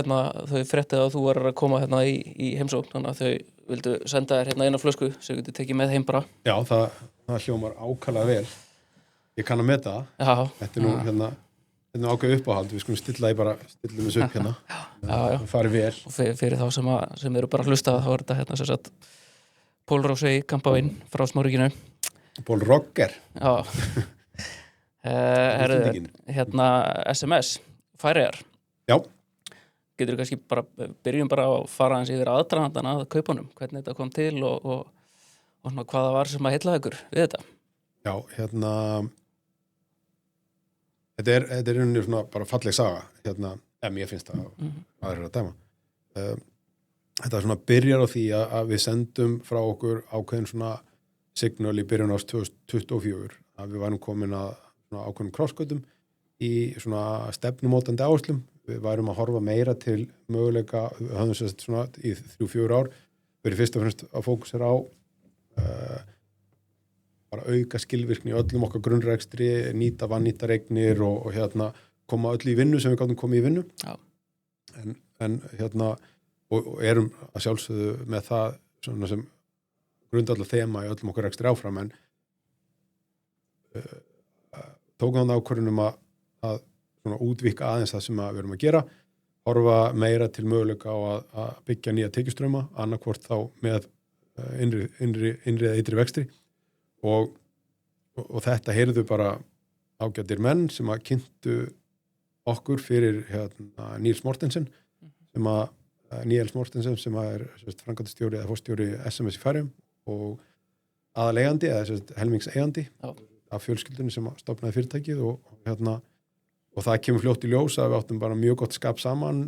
fréttið að þú var að koma í heimsókn, þannig að þau vildu senda þér eina flösku sem þú getur tekið með heim bara. Já, það hljómar ákaflega vel. Ég kann að meta það. Já. Þetta nú þetta er ákveð uppáhald, við skulum stilla þessu upp hérna. Það fari vel. Og fyrir þá sem eru bara að hlusta, þá er þetta sem sagt Pól Rósey Kampavín frá Smárikinu. Pól Rogger. Já. SMS, Færeyjar. Já. Getur kannski byrjum bara að fara aðeins yfir aðdragandana að kaupunum, hvernig þetta kom til og svona hvað það var sem að heilla ykkur við þetta. Já, þetta er rauninni svona bara falleg saga, mér finnst það aðrir að dæma. Þetta svona byrjar á því að við sendum frá okkur ákveðin svona signal í byrjun árs 2024 að við værum komin að svona ákveðin krossgötum í svona stefnumótandi áherslum. Við værum að horfa meira til möguleika, við höfum sérst svona í 3-4 ár, verið fyrst og fremst að fókusera á bara auka skilvirkni í öllum okkar grunnrekstri, nýta vannýtar eignir og koma öll í vinnu sem við gátum komið í vinnu. Já. En og erum að sjálfsögðu með það svona sem grundvallar þema í öllum okkar rekstri áfram, en tókum þannig ákvörðun að svona útvíkka aðeins það sem við erum að gera, horfa meira til möguleika á að byggja nýja tekjustrauma, annarkvort þá með innri eða ytri vexti og þetta heyrðu bara ágætir menn sem að kynntu okkur fyrir Níels Mortensen Níels Mortensen sem er framkvæmdastjóri eða forstjóri SMS í Færeyjum og aðaleigandi eða helmingseigandi af fjölskyldunni sem stofnaði fyrirtækið og það kemur fljótt í ljós að við áttum bara mjög gott skap saman.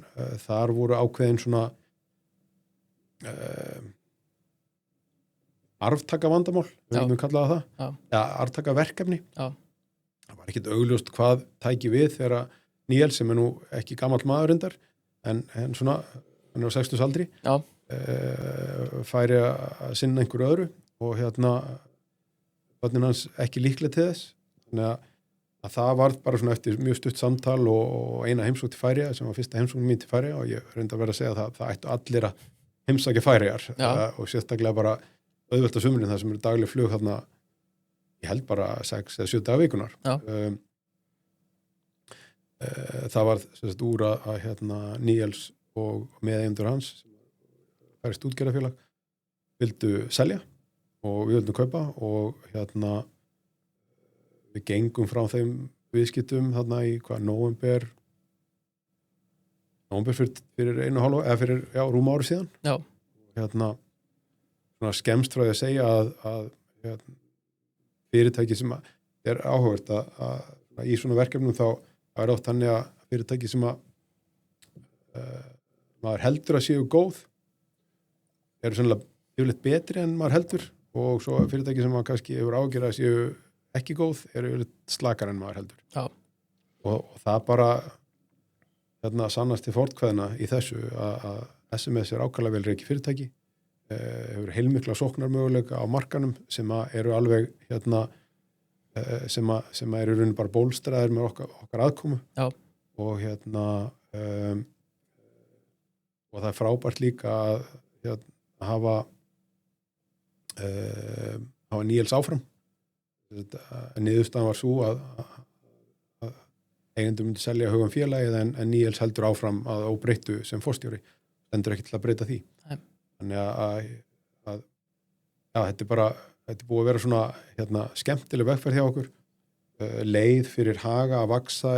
Þar voru ákveðin svona arftaka vandamál, við höfum kallað það. Ja, arftaka verkefni. Já. Það var ekkert augljóst hvað tæki við þegar Níels, sem nú ekki gamall maður reyndar, en svona, hann á 60 aldri, færi að sinna einhverju öðru og börnin hans ekki líklega til þess. Þannig að það varð bara svona eftir mjög stutt samtal og eina heimsókn til Færeyja sem var fyrsta heimsókn mín til Færeyja og ég reyndi að vera að segja að það ættu allir að heimsækja Færeyjar og sérstaklega bara auðvelt á sumrin þar sem eru dagleg flug þarna, ég held bara 6 eða 7 daga vikunar. Það var sérst úr að Níels og meðeigendur hans, Færeyst útgerðarfélag, vildu selja og við vildum kaupa og við gengum frá þeim viðskiptum þarna í nóvember fyrir 1,5 eða fyrir rúma ári síðan. Já. Svona skemmst frá því að segja að fyrirtæki sem er áhugavert að í svona verkefnum þá er oft þannig að fyrirtæki sem maður heldur að séu góð eru sannlega yfirleitt betri en maður heldur og svo fyrirtæki sem maður kannski hefur ágjörð að séu ekki góð eru yfirleitt slakar en maður heldur. Já. Og það bara sannast til fortkveðna í þessu að SMS er ákaflega vel rekið fyrirtæki, hefur heilmikla sóknarmöguleika á markanum sem eru alveg sem eru raunin bara bólstraðir með okkar aðkomu. Já. Og og það er frábært líka að hafa Níels áfram. Niðurstaðan var svo að eigendur myndi selja Hugum félagið en Níels heldur áfram að óbreyttu sem forstjóri, stendur ekki til að breyta því. Þannig að þetta er búið að vera svona skemmtileg vegferð hjá okkur, leið fyrir Haga að vaksa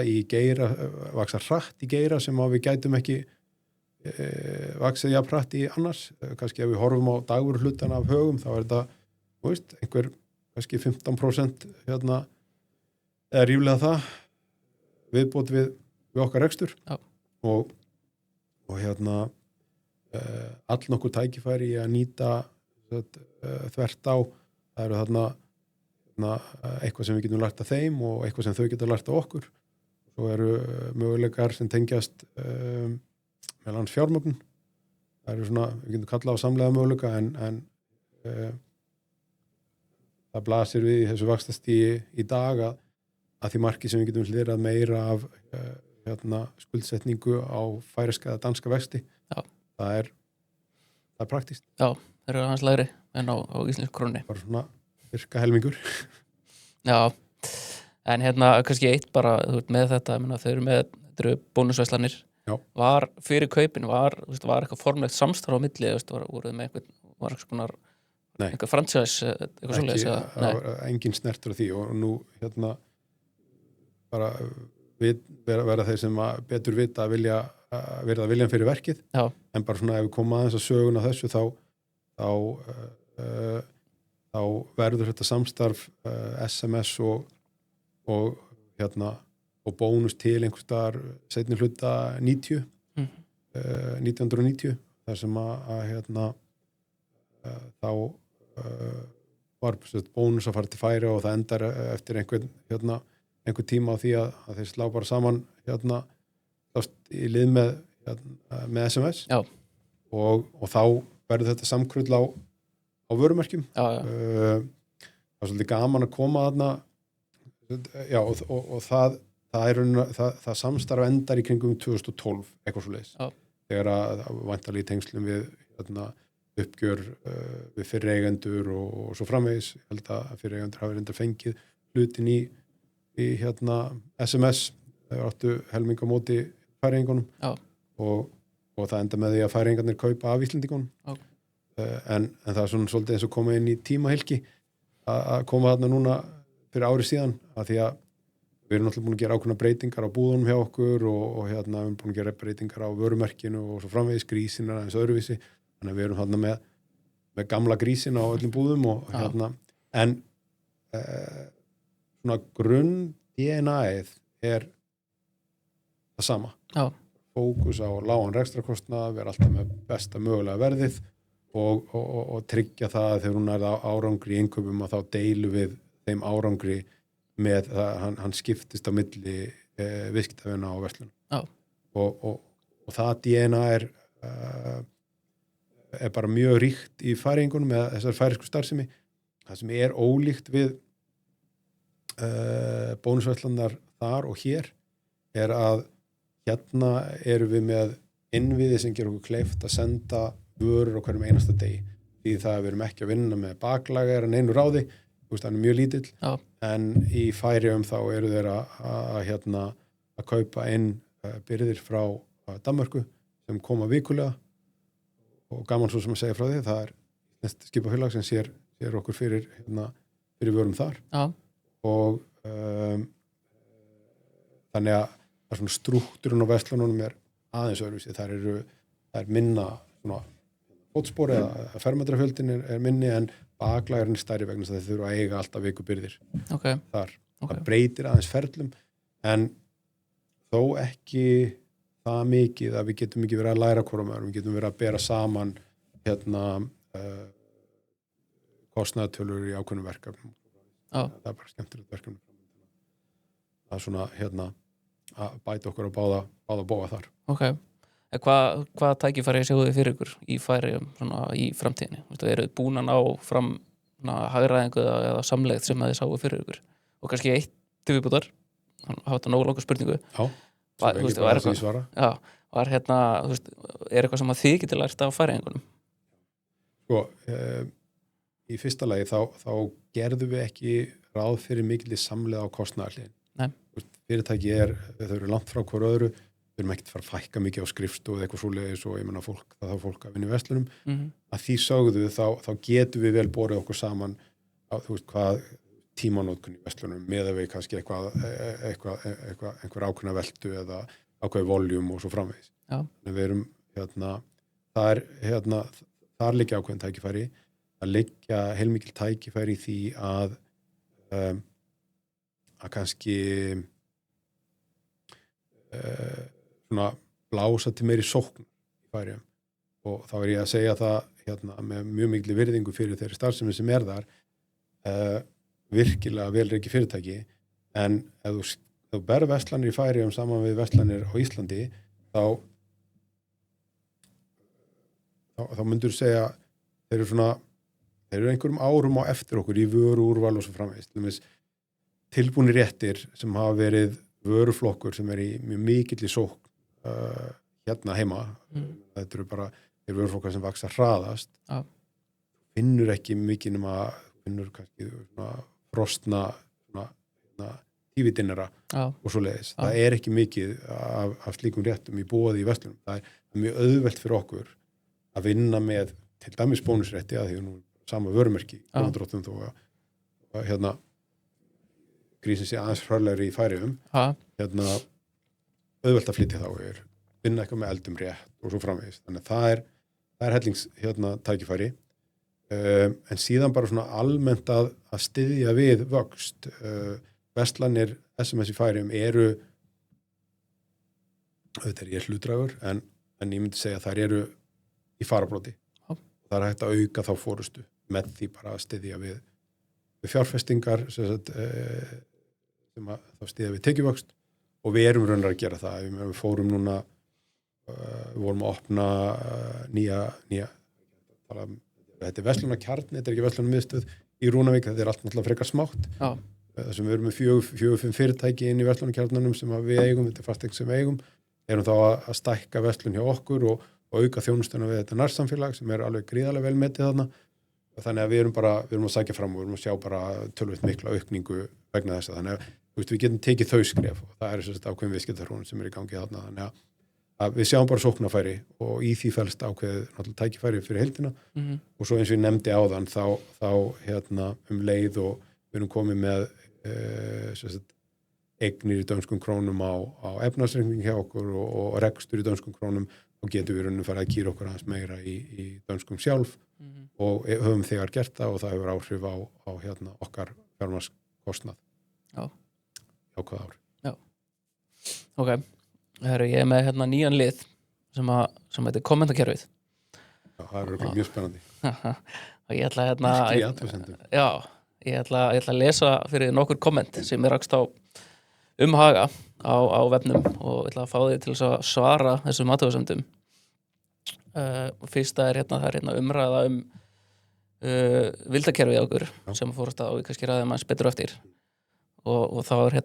hratt í geira sem við gætum ekki vaxið jafn hratt í annars. Kannski ef við horfum á dagvöruhlutana af Hugum þá er þetta einhver kannski 15% eða ríflega það viðbót við okkar rekstur. Já. Og allnokkur tækifæri í að nýta þvert á, það eru þarna eitthvað sem við getum lært af þeim og eitthvað sem þau geta lært af okkur. Svo eru möguleikar sem tengjast með lands fjármögnun. Það eru svona, við getum kallað á samlega möguleika en það blasir við í þessu vaxtastígi í dag að því marki sem við getum hlýrað meira af skuldsetningu á færiska eða danska vexti. Já. Það er praktískt. Já, þeir eru hans lægri en á íslensku krónunni. Bara svona virka helmingur. Já, en kannski eitt bara, þú veit, með þetta, þau eru bónusverslanir. Já. Var fyrir kaupin, var eitthvað formlegt samstarf á milli, voruð með var eitthvað konar, eitthvað franchise, eitthvað svoleiðis? Ekki, engin snertur á því og nú bara vera þeir sem betur vita að verða viljan fyrir verkið. Já. En bara svona ef við komum aðeins að söguna þessu þá verður þetta samstarf SMS og bónus til einhvers staðar seinni hluta 1990 þar sem þá var bónus að fara til Færeyja og það endar eftir einhver tíma á því að þeir slá bara saman í lið með SMS. Já. Og þá verður þetta samkrull á vörumerkjum. Já. Það svolítið gaman að koma þarna og það samstarf endar í kringum 2012 eitthvað svoleiðis. Já. Þegar að væntanlega í tengslum við uppgjör við fyrri eigendur og svo framvegis. Ég held að fyrri eigendur hafi reyndar fengið hlutin í SMS. Þeir áttu helming á móti færingunum. Já. Og það enda með því að færingarnir kaupa af Íslendingunum. Já. En það er svona svolítið eins og koma inn í tímahylki að koma þarna núna fyrir ári síðan að því að við erum náttúrulega búin að gera ákveðna breytingar á búðunum hjá okkur og við erum búin að gera breytingar á vörumerkinu og svo framvegis grísina eins öðruvísi. Þannig að við erum þarna með gamla grísina á öllum búðum og en svona grunn DNA-ið er það sama. Já. Fókus á lágan rekstrakostnað, vera alltaf með besta mögulega verðið og tryggja það að þegar hún er árangri í innkaupum að þá deilu við þeim árangri með það, hann skiptist á milli viðskiptavina og verslunum. Já. Og það DNA er bara mjög ríkt í færingunum með þessar færisku starfsemi. Það sem er ólíkt við bónusverslanir þar og hér er að hérna eru við með innviði sem gerir okkur kleift að senda vörur á hverjum einasta degi. Því það við erum ekki að vinna með baklægar en einu ráði, það er mjög lítill. Já. En í Færeyjum þá eru þeir að kaupa inn birgðir frá Danmörku sem koma vikulega og gaman svo sem að segja frá því, það er skipafélag sem sér okkur fyrir vörum þar. Já. Og þannig að svona strúkturinn á verslunum er aðeins öðruvísi. Það er minna svona fótspor eða fermetrafjöldin er minni en baklægarinn er stærri vegna þess að þeir þurfa að eiga alltaf vikubirgðir. Okay. Þar. Okay. Það breytir aðeins ferlum en þó ekki það mikið að við getum ekki verið að læra hvort um öðrum, við getum verið að bera saman kostnaðartölur í ákveðnum verkefnum. Það er bara skemmtilegt verkefni. Það er svona að bæta okkur að báða bóga þar. Ok. Hvað tækifæri sjáu þið fyrir ykkur í Færeyjum svona í framtíðinni? Eru þið búin að ná fram hagræðingu eða samlegð sem þið sáu fyrir ykkur? Og kannski eitt til viðbútar, hafa þetta nógu langa spurningu. Já, svo ekki bara þess að svara. Já, er eitthvað sem að þið getur lært af Færeyingunum? Sko, í fyrsta lagi þá gerðum við ekki ráð fyrir mikilli samlegð á kostnaðarliðin. Nei. Fyrirtæki þau eru langt frá hver öðru. Við erum ekkert fara að fækka mikið á skrifstofu eða eitthvað svoleiðis og ég menna fólk að vinna í verslunum. Að því sögðu þá getum við vel borið okkur saman á hvað tímanótkun í verslunum með að við kannski einhver ákveðna veltu eða ákveði voljum og svo framvegis. Já. En við erum þar liggja ákveðin tækifæri að liggja heilmikil tækifæri í því að kannski svona blása til meiri sókn í Færeyjum og þá ég að segja það með mjög mikli virðingu fyrir þeirri starfsemi sem þar virkilega velreiki fyrirtæki en ef þú berð verslanir í Færeyjum saman við verslanir á Íslandi þá myndur segja þeir eru einhverjum árum á eftir okkur í vöru úrval og svo framvegis. Tilbúnir réttir sem hafa verið vöruflokkur sem í mjög mikill í sókn hérna heima. Þetta eru bara vöruflokkar sem vaksa hraðast. Já. Finnur ekki mikið nema finnur kannski svona frostna tífitinnara og svoleiðis. Það ekki mikið af slíkum réttum í boði í verslunum. Það mjög auðvelt fyrir okkur að vinna með til dæmis bónusrétti að því nú sama vörumerki dróttum þó að hérna grísin sé aðeins hrörlegri í Færeyjum. Hérna auðvelt að flytja þá yfir, vinna eitthvað með eldum rétt og svo framvegis. Þannig að það hellings hérna tækifæri. En síðan bara svona almennt að styðja við vöxt. Verslanir SMS í Færeyjum eru auðvitað ég hlutdrægur en ég myndi segja að þær eru í farabróti. Það hægt að auka þá fórustu með því bara að styðja við fjárfestingar sem að þá styðja við tekjuvöxt og við erum raunar að gera það. Við fórum núna við vorum að opna nýja þetta verslunarkjarni, þetta ekki verslunarmiðstöð í Rúnavík, þetta allt náttúrulega frekar smátt. Það sem við erum með 4-5 fyrirtæki inn í verslunarkjarnanum sem við eigum, þetta fasteign sem við eigum, erum þá að stækka verslun hjá okkur og auka þjónustuna við þetta nærsamfélag sem alveg gríðarlega vel metið þarna. Þannig að við erum að sækja fram og við erum að sjá bara töluvert mikla aukningu vegna þessa. Þannig að við getum tekið þau skref og það ákveðin viðskiptaþróun sem í gangi þarna. Þannig að við sjáum bara sóknarfæri og í því felst ákveðið náttúrulega tækifæri fyrir heildina og svo eins og ég nefndi áðan þá leið og við erum komið með eignir í dönskum krónum á efnahagsreikning hjá okkur og rekstur í dönskum krónum og getum við rauninu farið að kýra okkur aðeins meira í dönskum sjálf og höfum þegar gert það og það hefur áhrif á okkar fjármagnskostnað á hvaða ári. Já. Ok. Ég er með nýjan lið sem heitir kommentakerfið. Já, það er mjög spennandi. Og ég ætla ég ætla að lesa fyrir nokkur komment sem rakst á Haga á vefnum og ég ætla að fá þig til að svara þessum athugasemdum. Fyrsta það er umræða vildakerfið okkur sem fór af stað og við kannski ræðum aðeins betur eftir. Og þá er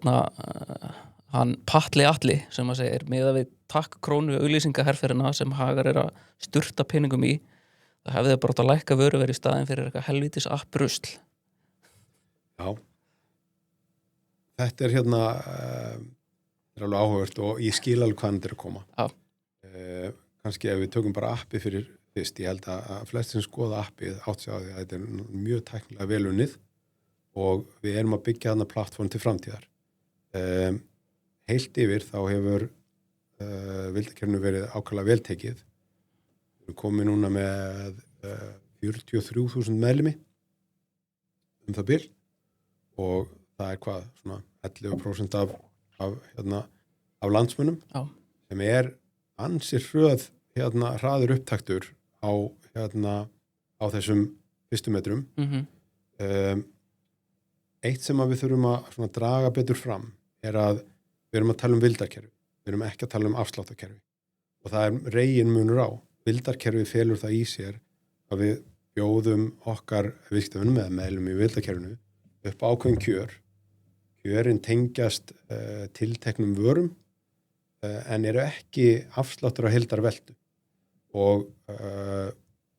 hann Patli Atli sem að segir miðað við takk krónu auglýsingaherferðina sem Hagar að sturta peningum í það hefði bara átt að lækka vöruverð í staðinn fyrir eitthvað helvítis apprusl. Já. Þetta er alveg áhugavert og ég skil alveg hvaðan þetta er að koma. Kannski ef við tökum bara appi fyrir fyrst, ég held að flest sem skoða appið átt sig á því að þetta er mjög tæknilega vel unnið og við erum að byggja þarna plattform til framtíðar. Heilt yfir þá hefur vildakerfinu verið ákaflega veltekið. Við erum komið núna með 43.000 meðlimi það bil og það er hvað, svona 11% af landsmönnum sem er ansir hraður upptaktur á þessum fyrstu metrum. Eitt sem að við þurfum að draga betur fram er að við erum að tala vildarkerfi, við erum ekki að tala afsláttarkerfi og það er regin munur á. Vildarkerfi felur það í sér að við bjóðum okkar viðskiptavinum eða meðlum í vildarkerfinu upp ákveðin kjör. Kjörin tengjast tilteknum vörum en eru ekki afsláttur á heildarveltu og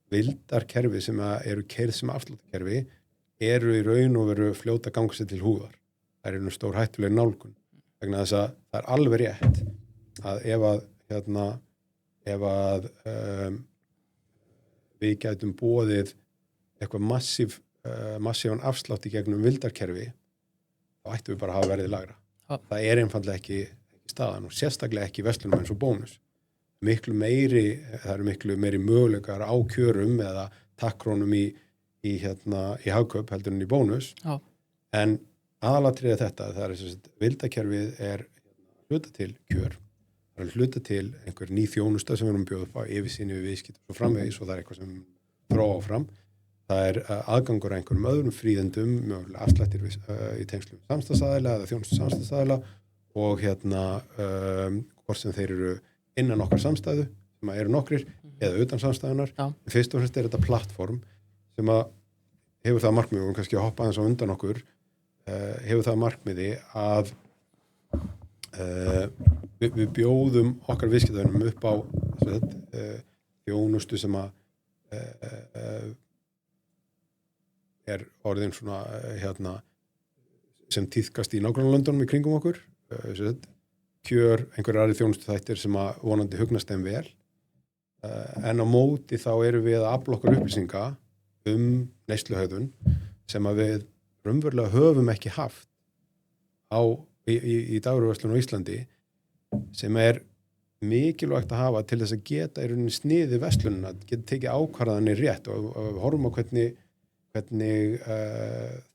vildarkerfi sem eru keyrð sem afsláttarkerfi eru í raun og veru fljóta ganga sér til húðar. Það eru stór hættuleg nálgun. Vegna þess að það er alveg rétt að ef að við gætum boðið eitthvað massívan afslátt í gegnum vildarkerfi þá ættum við bara að hafa verið lagra. Það er einfaldlega ekki staðan og sérstaklega ekki verslunum eins og bónus. Það eru miklu meiri möguleikar á kjörum eða takkrónum í hagkaup heldur en í bónus. En aðalatriðið þetta, það er vildakerfið er hluta til kjör. Það er hluta til einhver ný þjónusta sem við erum bjóð upp á yfirsýn yfir viðskipti og svo framvegis og það er eitthvað sem þróa áfram. Það er aðgangur að einhverjum öðrum fríðendum, mögulega afslættir í tengslum samstagsaðila eða þjónustu samstagsaðila og hvort sem þeir eru innan okkar samstæðu, sem eru nokkrir, eða utan samstæðunar. Fyrst og fremst er þetta plattform sem að hefur það markmið og kannski að hoppa aðeins á undan okkur, hefur það markmiði að við bjóðum okkar viðskiptavinum upp á þjónustu sem að er orðin svona sem tíðkast í nágrannalöndunum í kringum okkur, kjör einhverjar aðrir þjónustu þættir sem að vonandi hugnast þeim vel, en á móti þá erum við að afla okkur upplýsinga neysluhegðun sem að við raunverulega höfum ekki haft í dagvöruverslun á Íslandi, sem er mikilvægt að hafa til þess að geta í rauninni sniði verslunina, geta tekið ákvarðanir rétt og við horfum á hvernig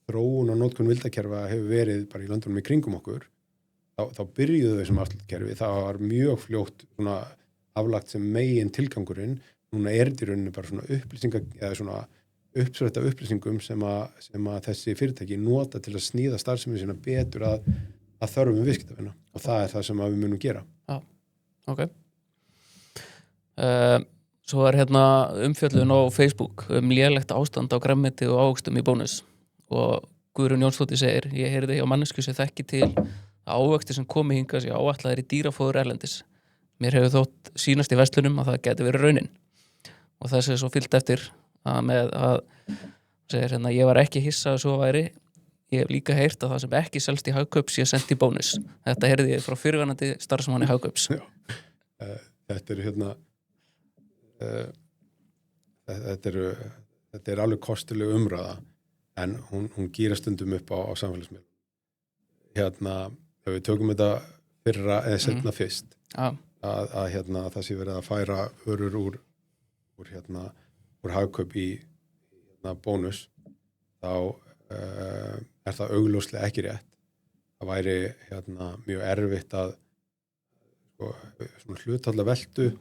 þróun og notkun vildakerfa hefur verið bara í löndunum í kringum okkur, þá byrjuðu þau sem afsluttkerfi, það var mjög fljótt svona aflagt sem megin tilgangurinn, núna er þetta í rauninni bara svona upplýsingar eða svona uppspretta upplýsingum sem að þessi fyrirtæki nota til að sníða starfsemi sína betur að þörfum viðskiptavina og það er það sem við munum gera. Já, ok. Svo er umfjöllun á Facebook lélegt ástand á grænmeti og ávöxtum í Bónus og Guðrún Jónsdóttir segir, ég heyrði hjá mannesku sem þekki til að ávöxtir sem komi hingað sér áætlaðir í dýrafóður erlendis. Mér hefur þótt sýnast í verslunum að það geti verið raunin og þessi er svo fyllt eftir segir ég var ekki hissa að svo væri, ég hef líka heyrt að það sem ekki selst í Hagkaups sé sent í Bónus. Þetta heyrði ég frá fyrirvænandi starfsmanni Hagkaups. Þetta er alveg kostuleg umræða en hún gýra stundum upp á samfélagsmiðlum. Ef við tökum þetta fyrra eða seinna fyrst að það sé verið að færa vörur úr Hagkaup í Bónus, þá er það augljóslega ekki rétt. Það væri mjög erfitt að svona hlutfalla veltu,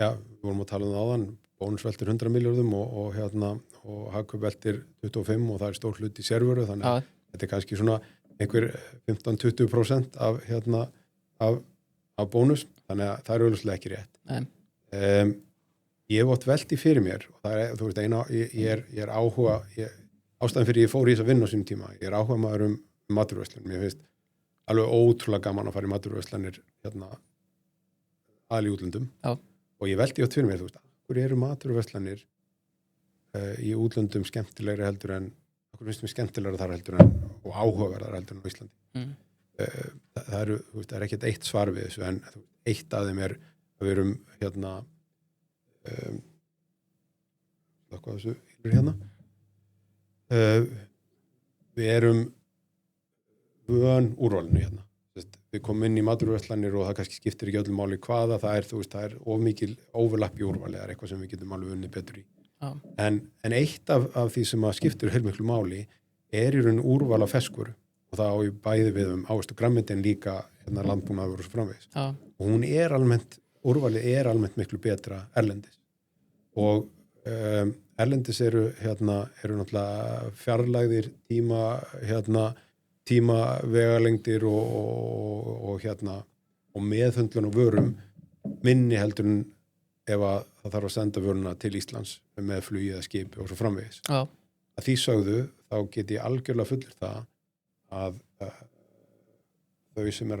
við vorum að tala það áðan, Bónus veltir 100 milljörðum og Hagkaup veltir 25 og það er stór hluti í sérvöru, þannig að þetta er kannski svona einhver 15-20% af Bónus, þannig að það er augljóslega ekki rétt. Ég hef oft velti fyrir mér og það er, þú veist, ég er áhuga, ástæðan fyrir ég fór í þessa vinnu á sínum tíma, ég er áhuga maður maturverslun, mér finnst alveg ótrúlega gaman að fara í maturverslanir aðal í útlöndum. Já. Og ég velti oft fyrir mér, þú veist, hverju eru maturverslanir í útlöndum skemmtilegri heldur en, okkur finnst mér skemmtilegra þar heldur en og áhugaverðar heldur en á Íslandi. Það eru, þú veist, það er ekkert eitt svar við þessu, en eitt af þeim er að við erum hvað þessu við erum vön úrvalinu við komum inn í maturverslanir og það kannski skiptir ekki öllum máli hvaða það er, þú veist, það er of mikil overlapp í úrvali, það er eitthvað sem við getum alveg unnið betur í. En eitt af því sem að skiptir heilmiklu máli er í raun úrval af feskur og það á í bæði við ávöxt og grænmeti en líka landbúnaður og svo framvegis. Og hún er úrvalið er almennt miklu betra erlendis og erlendis eru náttúrulega fjarlægðir tíma vegalengdir og meðhöndlun og vörum minni heldur en ef að það þarf að senda vöruna til Íslands með flugi eða skipi og svo framvegis. Að því sögðu þá get ég algjörlega fullir það að þau sem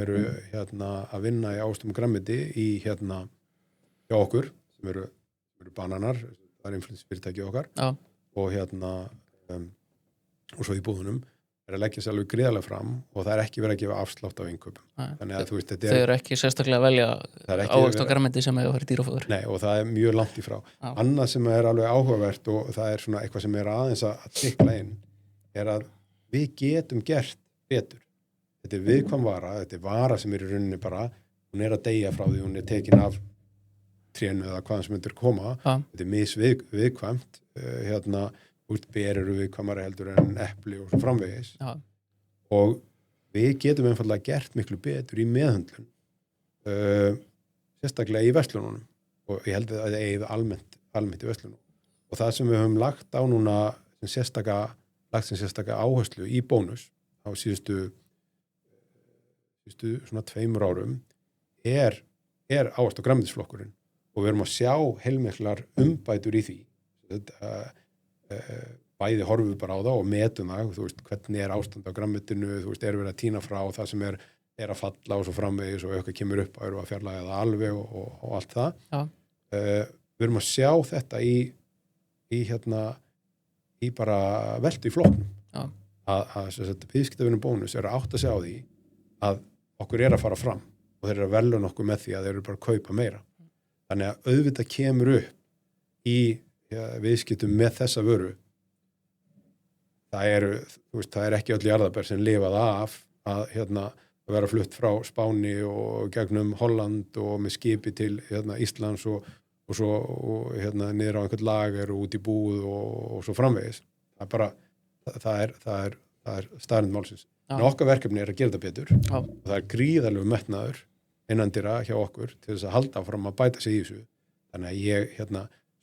eru að vinna í ávöxtum og grænmeti í hjá okkur sem eru bananar, það er innflytjendafyrirtæki okkar og svo í búðunum er að leggja sér alveg gríðarlega fram og það er ekki verið að gefa afslátt af innkaupum. Þannig að þú veist, þau eru ekki sérstaklega að velja ávöxt og grænmeti sem hefur farið dýrafóður. Nei, og það er mjög langt í frá. Annað sem er alveg áhugavert og það er svona eitthvað sem er aðeins að tikla inn er að við getum gert betur. Þetta er viðkvæm vara, þetta er vara sem er í rauninni bara, hún er að deyja frá því, hún er tekin af trénu eða hvaðan sem myndir koma. Þetta er misviðkvæmt, ber eru viðkvæmari heldur en epli og svo framvegis. Og við getum einfallega gert miklu betur í meðhöndlun, sérstaklega í verslununum og ég held að það er almennt í verslunum. Og það sem við höfum lagt á núna sem sérstaka áherslu í Bónus á síðustu svona 2 árum er ávöxt og grænmetisflokkurinn og við erum að sjá heilmiklar umbætur í því. bæði horfum við bara á það og metum það, þú veist, hvernig ástand á grænmetinu, þú veist, verið að tína frá það sem er að falla og svo framvegis og eitthvað kemur upp og að fjarlægja það alveg og allt það. Já. Við erum að sjá þetta í bara veltu í flokknum. Já. Að viðskiptavinum bónus að átta sig á því að okkur að fara fram og þeir að verðlauna okkur með því að þeir eru bara að kaupa meira. Þannig að auðvitað kemur upp í viðskiptum með þessa vöru. Það er ekki öll jarðarber sem lifað af að vera flutt frá Spáni og gegnum Holland og með skipi til Íslands og svo niður á einhvern lager og út í búð og svo framvegis. Það er staðreynd málsins. En okkar verkefni að gera þetta betur. Já. Og það er gríðarlegur metnaður innandyra hjá okkur til þess að halda áfram að bæta sig í þessu. Þannig að ég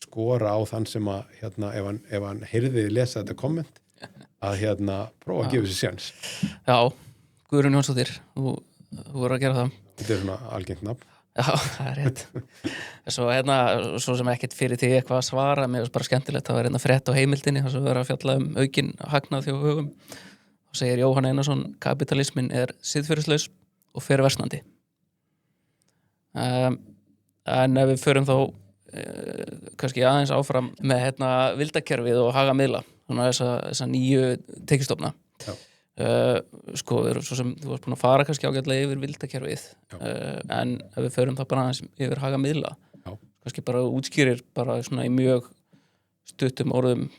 skora á þann sem að ef hann heyrði lesa þetta komment að prófa að gefa sér séns. Já, Guðrún Jónsdóttir, þú voru að gera það. Þetta er svona algengt nafn. Já, það er rétt. Svo sem ekkert fyrir því eitthvað að svara, mér er bara skemmtilegt, það var frétt á Heimildinni, þar sem við erum að fjalla aukinn hagnað þjó hugum. Og segir Jóhann Einarsson, kapitalismin er siðferðislaus og fer versnandi. En ef við förum þá kannski aðeins áfram með vildakerfið og hagamiðla, svona þessa nýju tekjustofna. Sko, svo sem þú varst búin að fara kannski ágætlega yfir vildakerfið, en ef við förum það bara aðeins yfir hagamiðla, kannski bara útskýrir bara svona í mjög stuttum orðum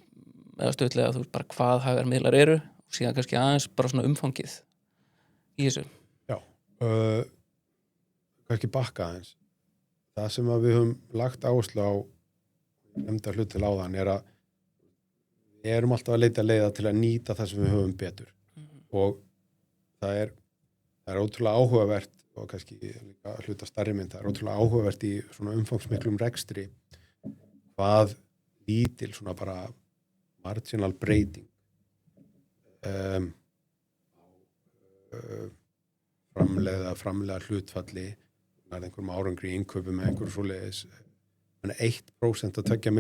eða stuttlega, þú veist bara hvað hagarmiðlar eru og síðan kannski aðeins bara svona umfangið í þessu. Já, kannski bakka aðeins. Það sem að við höfum lagt áherslu á nefnda hlut til áðan að við erum alltaf að leita leiða til að nýta það sem við höfum betur. Og það er ótrúlega áhugavert og kannski líka hluta stærri mynd, það er ótrúlega áhugavert í svona umfangsmiklum rekstri hvað lítil svona bara marginal breyting framleiða hlutfalli með einhverjum árangri í innkaupum með einhverjum svoleiðis 1% að 200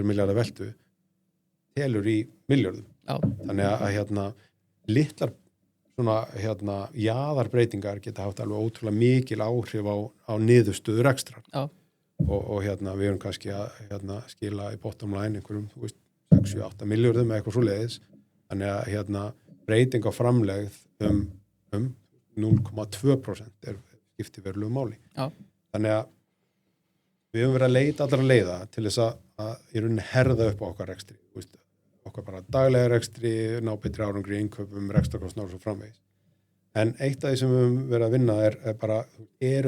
milljarða veltu telur í milljörðum. Já. Þannig að litlar svona jaðarbreytingar geta haft alveg ótrúlega mikil áhrif á niðurstöðu rekstrar. Já. Og við erum kannski að skila í bottom line einhverjum 6-8 milljörðum eða eitthvað svoleiðis. Þannig að breyting á framlegð um 0,2% skiptir verulegum máli. Já. Þannig að við höfum verið að leita allra leiða til þess að í rauninni herða upp á okkar rekstri. Okkar bara daglega rekstri, ná betri árangri í innkaupum, rekstrarkostnaðar og svo framvegis. En eitt af því sem við höfum verið að vinna er bara, er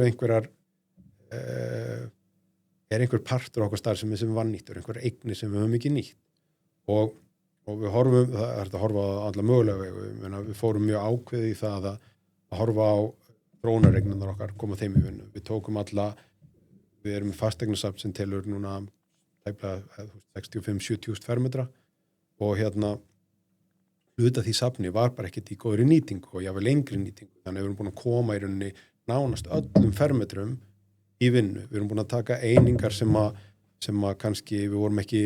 einhver partur okkar starfsemi sem var nýttur, einhver eignir sem við höfum ekki nýtt. Og við horfum, það er að horfa á alla mögulega vegu, við fórum mjög ákveðið í það að horfa á þróunareigninnar okkar, koma þeim í vinnu. Við tókum við erum með fasteignasafn sem telur núna 65-70 fermetra og hluta því safni var bara ekkert í góðri nýtingu og jáfnvel lengri nýtingu. Þannig við erum búin að koma í rauninni nánast öllum fermetrum í vinnu. Við erum búin að taka einingar sem að kannski við vorum ekki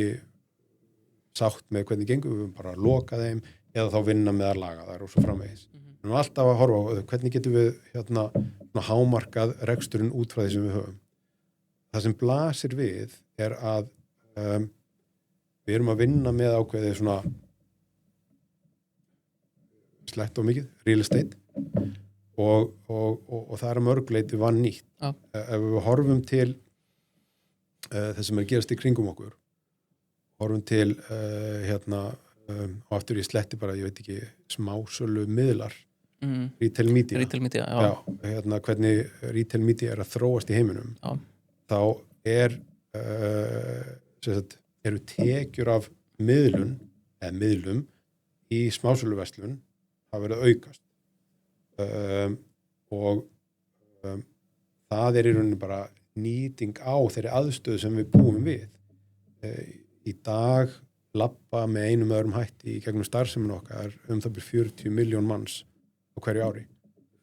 sátt með hvernig gengur, við vorum bara að loka þeim eða þá vinna með að laga þær og svo framvegis. Við erum alltaf að horfa á hvernig getum við hámarkað reksturinn út frá því sem við höfum. Það sem blasir við er að við erum að vinna með ákveðið svona slett og mikið, real estate og það er að mörgleiti vann nýtt. Já. Ef við horfum til það sem gerast í kringum okkur, horfum til og aftur í sletti bara, ég veit ekki, smásölu miðlar, retail media. Retail media, já. Já, hvernig retail media er að þróast í heiminum. Já. Þá eru tekjur af miðlum í smásöluverslun hafa verið að aukast. Það er í rauninni bara nýting á þeirri aðstöðu sem við búum við. Í dag labba með einum öðrum hætti í gegnum starfsemin okkar það byrja 40 milljón manns á hverju ári.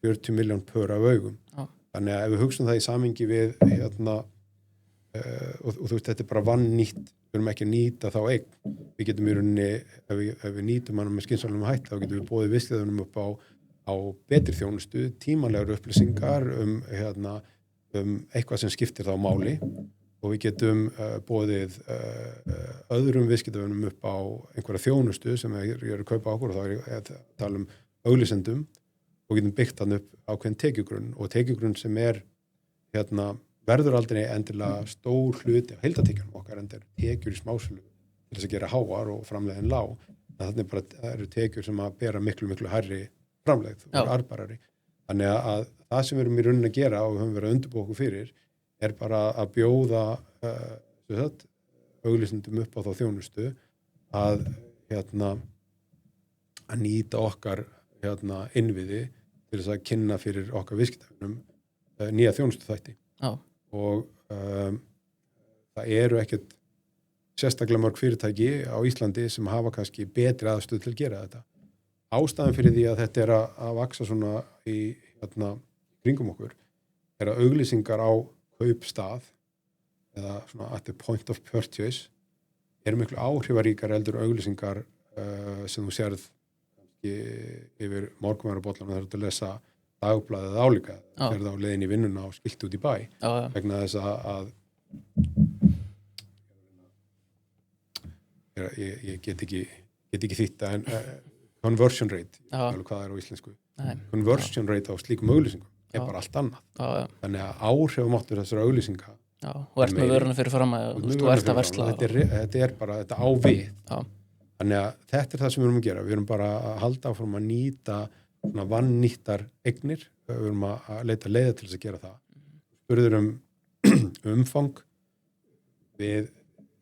40 milljón pör af augum. Já. Þannig að ef við hugsum það í samhengi við og þú veist, þetta bara vannýtt, við erum ekki að nýta þá eign, við getum í rauninni ef við nýtum hann með skynsamlegum hætti þá getum við boðið viðskiptavinum upp á betri þjónustu, tímanlegar upplýsingar eitthvað sem skiptir þá máli og við getum boðið öðrum viðskiptavinum upp á einhverja þjónustu sem ég að kaupa okkur og þá ég að tala auglýsendum og getum byggt hann upp ákveðin tekjugrunn og tekjugrunn sem verður aldrei endilega stór hluti af heildartekjunum okkar en tekjur í smásölu til þess að gera háar og framleiðin lág. Þannig bara það eru tekjur sem að bera miklu hærri framlegð og arðbærari. Þannig að það sem við erum í rauninni að gera og við höfum verið að undirbúa okkur fyrir er bara að bjóða auglýsendum upp á þá þjónustu að nýta okkar innviði til þess að kynna fyrir okkar viðskiptavinum nýja þjónustu þætti. Og það eru ekkert sérstaklega mörg fyrirtæki á Íslandi sem hafa kannski betri aðstöðu til að gera þetta. Ástæðan fyrir því að þetta er að vaksa svona í kringum okkur er að auglýsingar á kaupstað eða svona at the point of purchase eru miklu áhrifaríkar heldur auglýsingar sem þú sérð yfir morgunverðarbollan og það er að lesa dagblaðið álíka, þegar þá leiðin í vinnuna og skilt út í bæ vegna þess að ég get ekki þýtta en conversion rate hvað er á íslensku conversion rate á slíkum auglýsingum er bara allt annað þannig að áhrifamáttur þessara auglýsinga og ert með vöruna fyrir fram að þú ert að versla þetta er bara, þetta á við þannig að þetta er það sem við erum að gera við erum bara að halda áfram að nýta vannýttar eignir, við erum að leita leiða til þess að gera það. Spurður umfang, við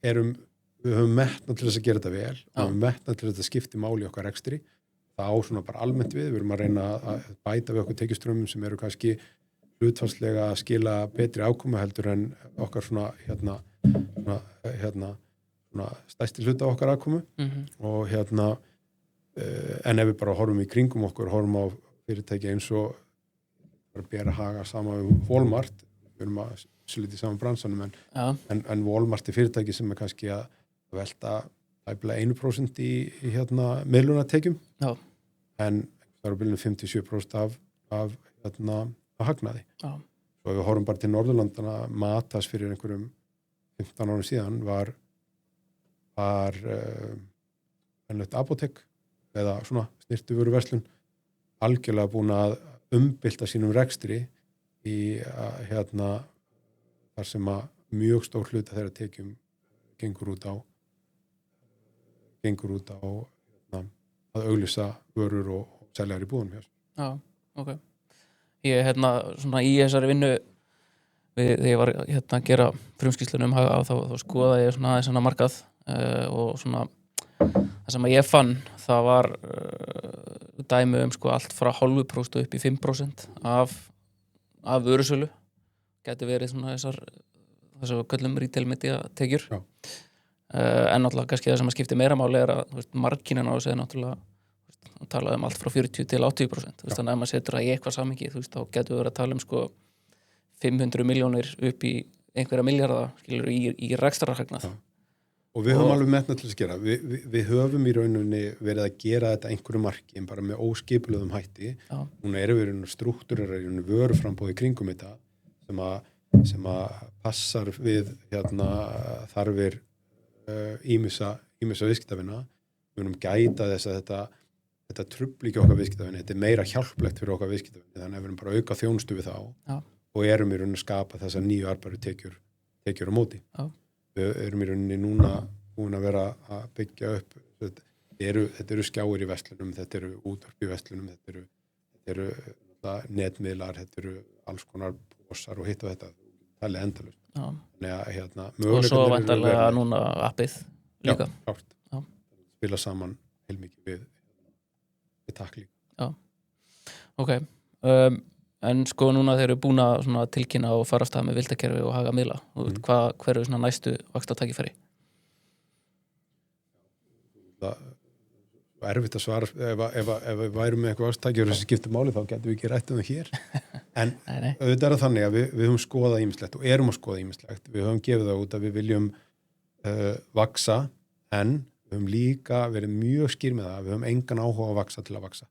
höfum metnað til þess að gera þetta vel, við höfum metnað til þess að skipti máli okkar rekstri, það á svona bara almennt við erum að reyna að bæta við okkur tekjuströmmum sem eru kannski hlutfallslega að skila betri ákomu heldur en okkar svona stærsti hluta okkar ákomu og en ef við bara horfum í kringum okkur, horfum á fyrirtæki eins og bara bera haga sama Walmart, við erum að sluta í saman bransanum en Walmart er fyrirtæki sem er kannski að velta tæplega 1% í miðlunatekjum en það eru byrjunum 57% af hagnaði. Svo ef við horfum bara til Norðurlandana, Matas fyrir einhverjum 15 árum síðan var ennlegt apótek eða svona snyrtivöruverslun algjörlega búin að umbylta sínum rekstri í þar sem að mjög stór hluta þeirra tekjum gengur út á að auglýsa vörur og seljar í búðum hér. Já, ok. Ég svona í þessari vinnu þegar ég var að gera frumskýrslunum þá skoðaði ég svona aðeins markað og svona það sem ég fann það var dæmi allt frá 0,5% upp í 5% af vörusölu gæti verið svona þessar köllum retail media tekjur en náttúrulega kannski það sem að skipti meira máli er að margínan á þessu er náttúrulega talað allt frá 40 til 80% þannig að ef maður setur það í eitthvað samhengi þá getur við verið að tala 500 milljónir upp í einhverja milljarða skilur í rekstrarhagnað. Og við höfum alveg metnað til að gera. Við höfum í rauninni verið að gera þetta einhverju marki en bara með óskipulöðum hætti. Núna erum við struktúrar í vöruframbóði kringum þetta sem að passar við þarfir ýmissa viðskiptavina. Við höfum gæta þess að þetta trufli ekki okkar viðskiptavina. Þetta er meira hjálplegt fyrir okkar viðskiptavina. Þannig að við erum bara að auka þjónustu við þá og erum í rauninni að skapa þessar nýju arðbæru tekjur á móti. Við erum í rauninni núna búin að vera að byggja upp þetta eru skjáir í verslunum, þetta eru útvarp í verslunum, þetta eru netmiðlar, þetta eru alls konar bossar og hitt og þetta það er endalaust. Og svo væntanlega núna appið líka. Já, klárt. Spila saman heilmikið við takk líka. Já, ok. En núna þeir eru búin að tilkynna og fara af stað með vildakerfi og haga miðla. Hver eru næstu vaxtatækifæri? erfitt að svara ef við værum með eitthvað ástækjur sem skiptir máli þá getum við ekki rætt það hér en auðvitað er það þannig að við höfum skoðað ýmislegt og erum að skoða ýmislegt við höfum gefið það út að við viljum vaksa en við höfum líka verið mjög skýr með það við höfum engan áhuga að vaksa til að vaksa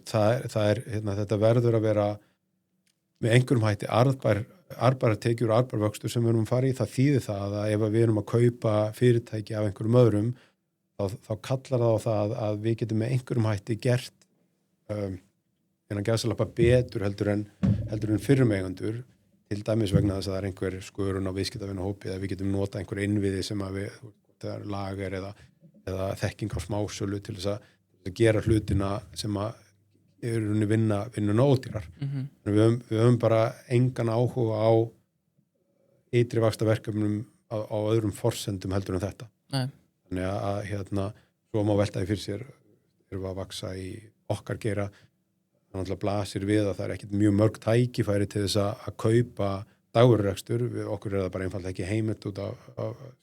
það er þetta verður að vera með einhverjum hætti arðbæra tekjur og arðbæra vöxtur sem við erum að fara í það þýðir það að ef við erum að kaupa fyrirtæki af einhverjum öðrum þá kallar það á það að við getum með einhverjum hætti gert innan gæðsalappa betur heldur en fyrrum eigendur til dæmis vegna þess að það er einhver skörun á viðskiptavinahópi eða við getum nota einhver innviði sem að það er lager eða þekking á smásölu til þess að gera hlutina sem að eru vinnuna ódýrar. Við höfum bara engan áhuga á ytri vaxtarverkefnum á öðrum forsendum heldur en þetta. Nei. Þannig að svo má velta því fyrir sér erum við að vaksa í okkar geira þannig að blasir við að það er ekkert mjög mörg tækifæri til þess að kaupa dagvörurekstur, okkur það bara einfaldlega ekki heimilt út af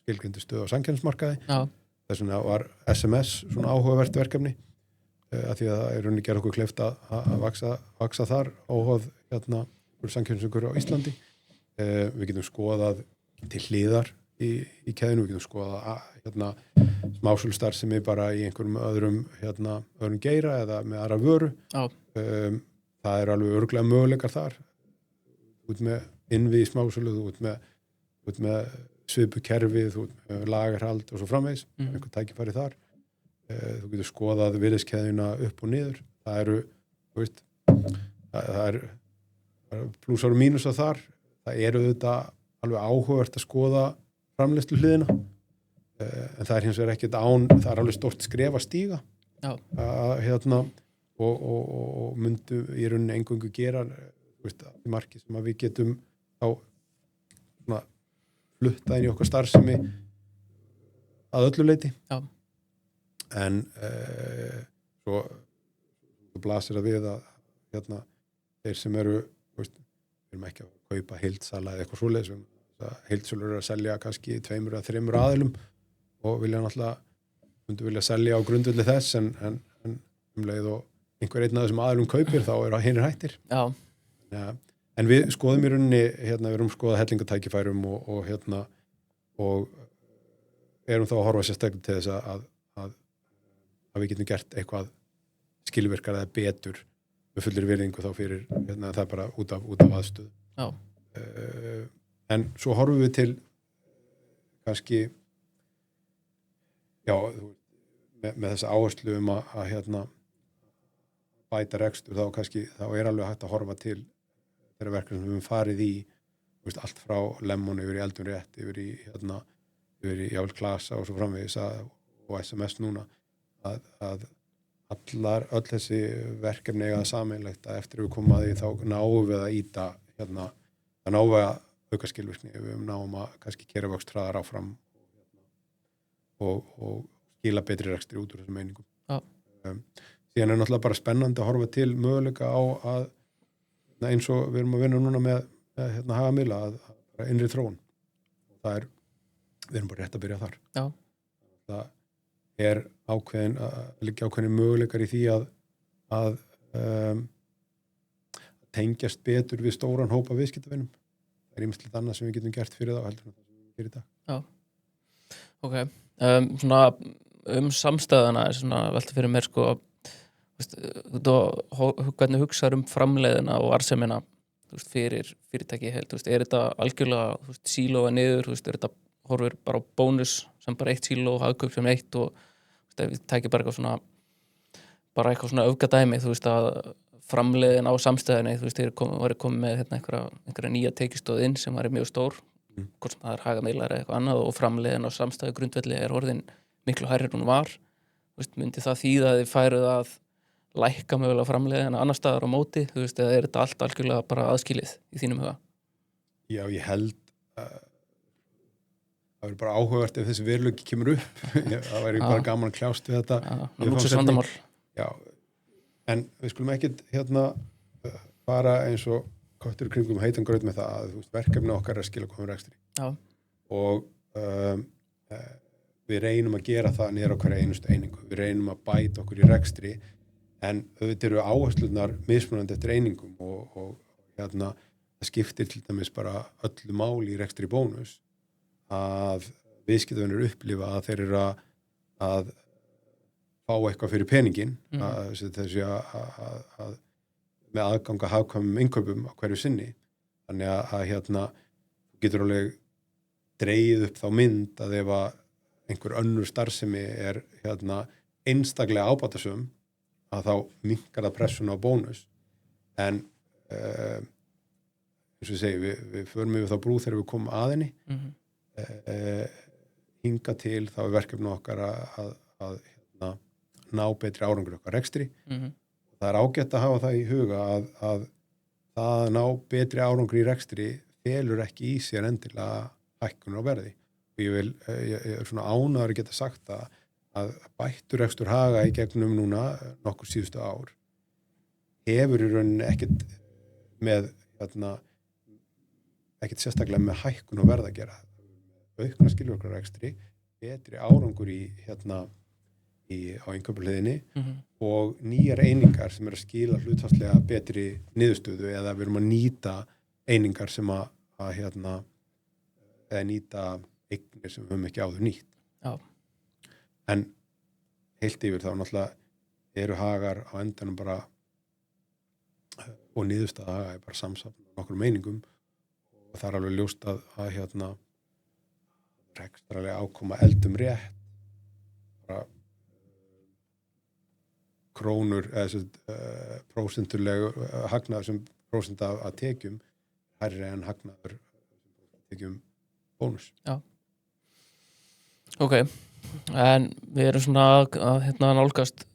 skilgreindu stöð á samkeppnismarkaði. Þess vegna var SMS svona áhugavert verkefni af því að það er rauninni gera okkur kleift að vaksa þar óháð samkeppnisumhverfi á Íslandi. Við getum skoðað til hliðar í keðinu, við getum skoðað smásölustarfsemi bara í einhverjum öðrum geira eða með aðra vöru. Það er alveg örugglega möguleikar þar út með innvið í smásölu, út með svipu kerfið, út með lagerhald og svo framvegis, einhver tækifæri þar. Þú getur skoðað virðiskeðjuna upp og niður. Það er plúsar og mínusar þar. Það eru þetta alveg áhugavert að skoða framleiðslu hliðina en það er hins vegar ekkert það er alveg stórt skref að stíga og myndu í rauninni eingöngu gera í marki sem að við getum þá flutta inn í okkar starfsemi að öllu leyti en svo blasir það við að þeir sem eru við erum ekki að kaupa heildsala eða eitthvað svoleiðis heildsölur eru að selja kannski 2 eða 3 aðilum og myndu vilja selja á grundvelli þess en leið og einhver einn af þessum aðilum kaupir þá eru hinir hættir. En við skoðum í rauninni, við erum skoðað hellingatækifærum og erum þá að horfa sérstaklega til þess að við getum gert eitthvað skilvirkar eða betur með fullir virðingu þá fyrir það er bara út af aðstöðu. En svo horfum við til kannski með þessa áherslu að bæta rekstur þá er alveg hægt að horfa til þeirra verkefni sem við höfum farið í allt frá Lemon yfir í Eldum rétt yfir í Jável Klasa og svo framvegis og SMS núna að öll þessi verkefni eiga sameiginlegt að eftir við komum að því þá náum við að ýta að náum við að auka skilvirkni við náum að kannski keyra vöxt hraðar áfram og skila betri rekstri út úr þessum meiningum. Síðan er náttúrulega bara spennandi að horfa til möguleika á að eins og við erum að vinna núna með Hagamila að innri þróun. Við erum bara rétt að byrja þar. Það er ákveðin möguleikar í því að tengjast betur við stóran hópa viðskiptavinum. Það er ýmislegt annað sem við getum gert fyrir það heldur en það sem við gerum í dag. Ok. Svona samstæðana er svona velta fyrir mér hvernig hugsaður framleiðina og arðsemina fyrir fyrirtæki heild. Er þetta algjörlega sílóa niður? Er þetta horfir bara á bónus sem bara 1 síló, hagkaup sem 1 og við tækir bara eitthvað svona öfgadæmi að framleiðin á samstæðinni þeir varu komið með einhverja nýja tekjustóð inn sem var mjög stór hvort sem það er Hagamila eða eitthvað annað og framleiðin á samstæðu grundvelli er orðin miklu hærri en hún var myndi það þýða að þið færuð að lækka mögulega framleiðin annar staðar á móti eða er þetta allt algjörlega bara aðskilið í þínum huga? Já, ég held það verður bara áhugavert ef þessi veruleiki kemur upp það væri bara gaman að kljást við þetta lúksusvandamál. Já, en við skulum ekkit fara eins og köttur í kringum heitan graut með það að verkefni okkar er að skila komum rekstri og við reynum að gera það niður á hverja einustu einingu, við reynum að bæta okkur í rekstri, en auðvitað eru áherslunar mismunandi eftir einingum og það skiptir til dæmis bara öllu máli í rekstri Bónus að viðskiptavinir upplifa að þeir eru að fá eitthvað fyrir peningin, þessi að með aðganga hagkvæmum innkaupum á hverju sinni, þannig að þú getur alveg dregið upp þá mynd að ef að einhver önnur starfsemi er einstaklega ábætasöm að þá minnkar það pressuna á Bónus, en eins og ég segi, við förum yfir þá brú þegar við komum að henni, hinga til þá er verkefni okkar að ná betri árangur okkar rekstri. Það er ágætt að hafa það í huga að það að ná betri árangur í rekstri felur ekki í sér endilega hækkun á verði. Og ég er svona ánægður að geta sagt að bættur rekstur Haga í gegnum núna nokkur síðustu ár hefur í rauninni ekkert með ekkert sérstaklega með hækkun á verð að gera. Aukna skilvirknirekstri, betri árangur á innkaupahliðinni og nýjar einingar sem eru að skila hlutfallslega betri niðurstöðu eða við erum að nýta einingar sem eða nýta eignir sem við höfum ekki áður nýtt. Já. En heilt yfir þá náttúrulega eru Hagar á endanum bara og niðurstaða Haga er bara samsafn nokkur meiningum og það er alveg ljóst að rekstrarlega ákoma eldum rétt bara krónur eða prósentulegu hagnaður sem prósent af tekjum hærri en hagnaður tekjum Bónus. Já. Ok, en við erum svona að nálgast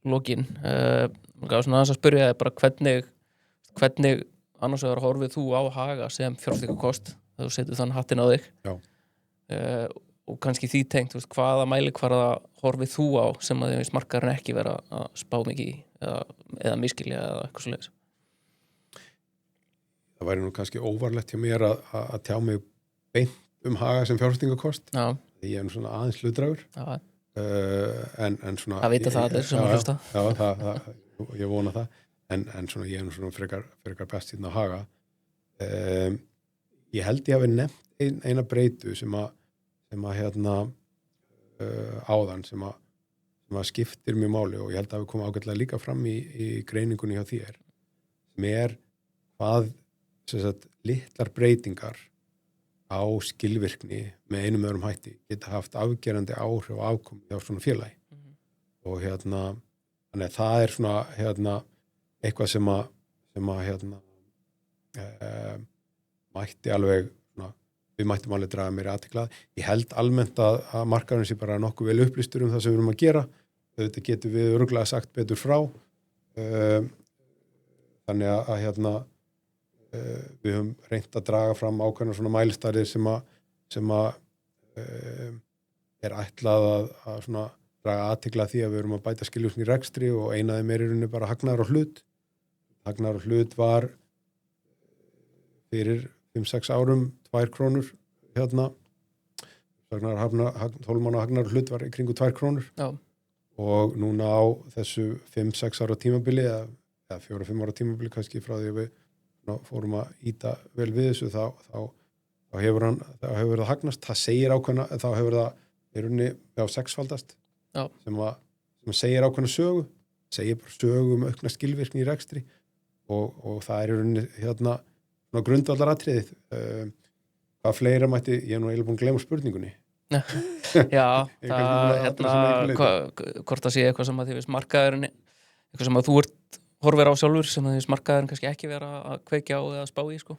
lokin. Svona að spyrja þig bara hvernig annars vegar horfið þú á Haga sem fjárfestingarkost þegar þú setur þann hattinn á þig. Já. Og kannski því tengt, hvaða mælikvarða horfið þú á sem að þið markaðurinn ekki vera að spá mikið í eða miskilja eða eitthvað svoleiðis? Það væri nú kannski óvarlegt hjá mér að tjá mig beint Haga sem fjárfestingarkost. Já. Ég er nú svona aðeins hlutdrægur. Já. En svona... Það vita það allir sem að hlusta. Já, ég vona það. En svona ég er nú svona frekar best hérna á Haga. Ég held ég hafi nefnt eina breytu sem áðan sem að skiptir mjög máli og ég held að hafi komið ágætlega líka fram í greiningunni hjá þér sem er hvað litlar breytingar á skilvirkni með einum öðrum hætti geta haft afgerandi áhrif á afkomu hjá svona félagi. Og þannig að það er svona eitthvað sem mætti alveg við mættum alveg draga meiri athygli. Ég held almennt að markaðurinn sé bara nokkuð vel upplýstur það sem við erum að gera. Þetta getum við örugglega sagt betur frá. Þannig að við höfum reynt að draga fram ákveðna svona mælistæðir sem er ætlað að svona draga athygli að því að við erum að bæta skilvirkni í rekstri og eina þeim er í rauninni bara hagnaður á hlut. Hagnaður á hlut var fyrir 5-6 árum 2 krónur 12 mánaða hagnaður á hlut var í kringu 2 krónur. Já. Og núna á þessu 5-6 ára tímabili eða 4-5 ára tímabili kannski frá því að við fórum að íta vel við þessu þá hefur það hagnast, það segir ákveðna, þá hefur það í rauninni 6-faldast sem segir ákveðna sögu, segir bara sögu aukna skilvirkni í rekstri og það er í rauninni grundvallaratriðið. Hvað fleira mætti, ég nú eiginlega búin að gleyma spurningunni. Já, hvort það sé eitthvað sem að þið veist markaðurinn, eitthvað sem að þú horfir á sjálfur sem þið markaðurinn kannski ekki vera að kveikja á eða spá í, sko?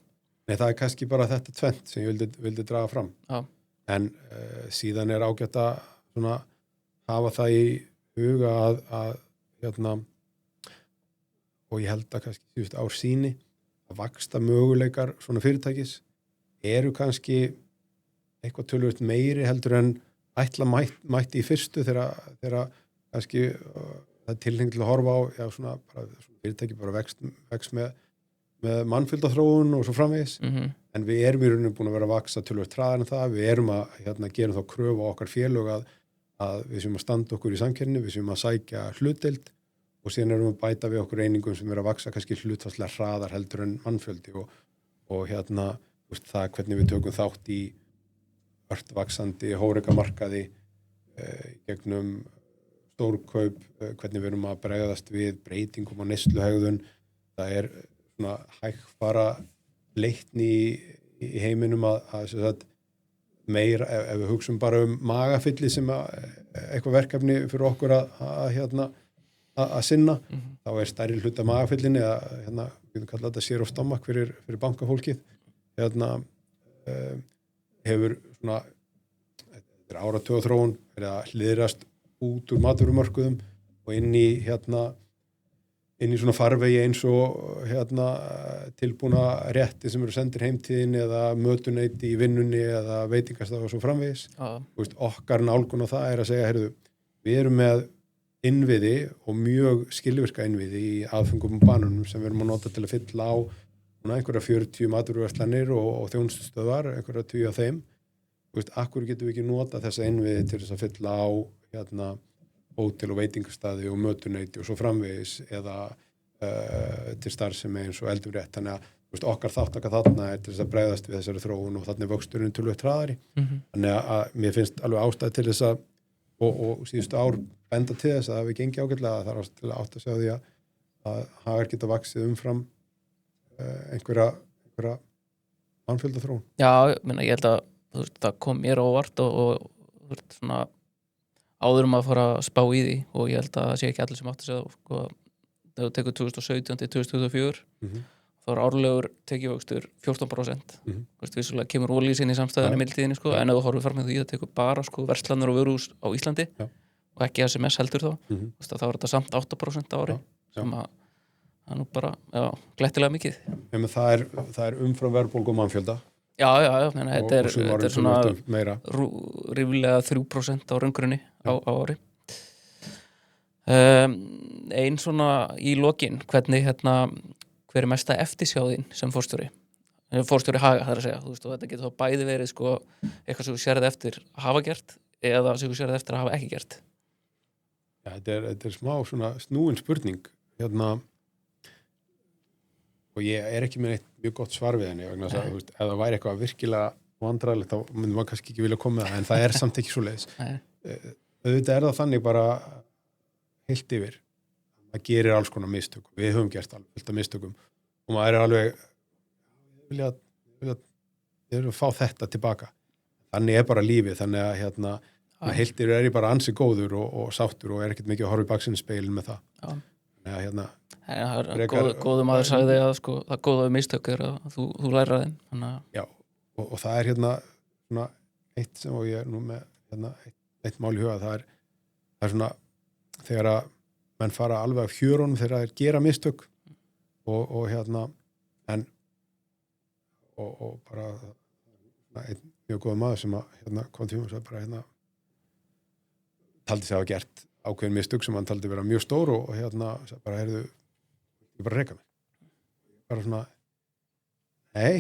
Nei, það er kannski bara þetta tvennt sem ég vildi draga fram. Já. En síðan er ágætt að svona hafa það í huga að og ég held að kannski síðust ár síni að vaxta möguleikar svona fyrirtækis eru kannski eitthvað töluvert meiri heldur en ætla mætti í fyrstu þegar kannski það er tilhengt til að horfa á svona fyrirtæki bara vext með mannfjöldaþróun og svo framvegis. En við erum í rauninni búin að vera að vaxa töluvert hraðar en það. Við erum að gera þá kröfu á okkar félög að að við séum að standa okkur í samkeppni, við séum að sækja hlutdeild og síðan erum við að bæta við okkur einingum sem að vaksa kannski hlutfallslega hraðar heldur en mannfjöldi og það hvernig við tökum þátt í ört vaxandi hóreikamarkaði gegnum stórkaup, hvernig við erum að bregðast við breytingum á neysluhegðun. Það svona hægfara leikni í heiminum að meira, ef við hugsum bara magafylli sem eitthvað verkefni fyrir okkur að sinna, þá stærri hluta magafyllinni við getum kallað þetta share of stomach fyrir bankafólkið. Hefur svona, þetta áratuga þróun, verið að hliðrast út úr matvörumörkuðum og inn í svona farvegi eins og tilbúna rétti sem eru sendir heimtíðin eða mötuneyti í vinnunni eða veitingastað og svo framvegis. Okkar nálgun á það að segja, við erum með innviði og mjög skilvirka innviði í aðfengum banunum sem við erum að nota til að fylla á einhverja 40 matvöruverslanir og þjónustustöðvar, einhverja 20 af þeim. Akkur getum við ekki nota þessa innviði til þess að fylla á hótel og veitingastaði og mötuneyti og svo framvegis eða til starfsemi eins og eldurrétt. Þannig að okkar þáttaka þarna til þess að bregðast við þessari þróun og þannig vöxturinn töluvert hraðari. Þannig að mér finnst alveg ástæð til þess að og síðustu ár benda til þess að við gengi ágætlega að það er til að átt að segja því að hagar geta vaxið umfram einhverja mannfjölda þróun. Já, ég held að það kom mér óvart og svona áður að fara að spá í því og ég held að það sé ekki allir sem átt að segja þegar þú tekur 2017 til 2024 þá árlegur tekjuvöxtur 14%. Vissulega kemur olíu inn í samstæðan í mildtíðinni en ef þú horfir fram með því að tekur bara verslanir og vöruhús á Íslandi og ekki SMS heldur þá er þetta samt 8% á ári sem að það er nú bara glettilega mikið. Það umfram verðbólgu og mannfjölda. Já, þetta er svona ríflega 3% á raungrunni á ári. Ein svona í lokin, hvernig hver er mesta eftirsjáðin sem forstjóri Haga, það er að segja, og þetta getur þá bæði verið eitthvað sem þú sérð eftir að hafa gert eða sem þú sérð eftir að hafa ekki gert. Já, þetta er smá svona snúin spurning og ég ekki með eitt mjög gott svar við henni vegna þess að ef það væri eitthvað virkilega vandræðilegt þá myndum maður kannski ekki vilja koma með það en það samt ekki svoleiðis. Auðvitað það þannig bara heilt yfir. Það gerir alls konar mistök. Við höfum gert alveg mistökum og maður alveg vilja fá þetta tilbaka. Þannig bara lífið, þannig að heilt yfir ég bara ansi góður og sáttur og ekkert mikið að horfa í baksinnspeilin með það. Þannig að góðu maður sagði að það góða mistök er að þú læra þeim. Já, og það svona eitt sem ég nú með eitt mál í huga, það er svona þegar að menn fara alveg af hjörunum þegar þeir gera mistök og bara einn mjög góða maður sem kom til mig og sagði bara taldi sig hafa gert ákveðin mistök sem hann taldi vera mjög stór og sagði bara ég bara reka mig bara svona nei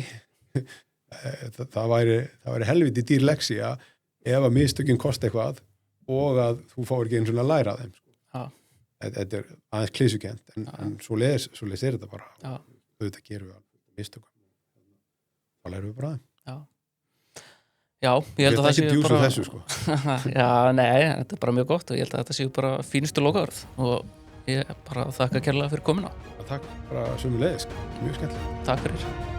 það væri helviti dýr leksía ef að mistökin kosti eitthvað og að þú fáir ekki einu svona að læra þeim þetta aðeins klísukent en svo les þetta bara auðvitað gerum við mistökum þá lærum við bara þeim Já, ég held að það séu bara þessu, Já, nei, þetta bara mjög gott og ég held að þetta séu bara fínustu lokaorð og ég bara þakka kærlega fyrir komuna Takk bara sömuleiðis, mjög skemmtilegt Takk fyrir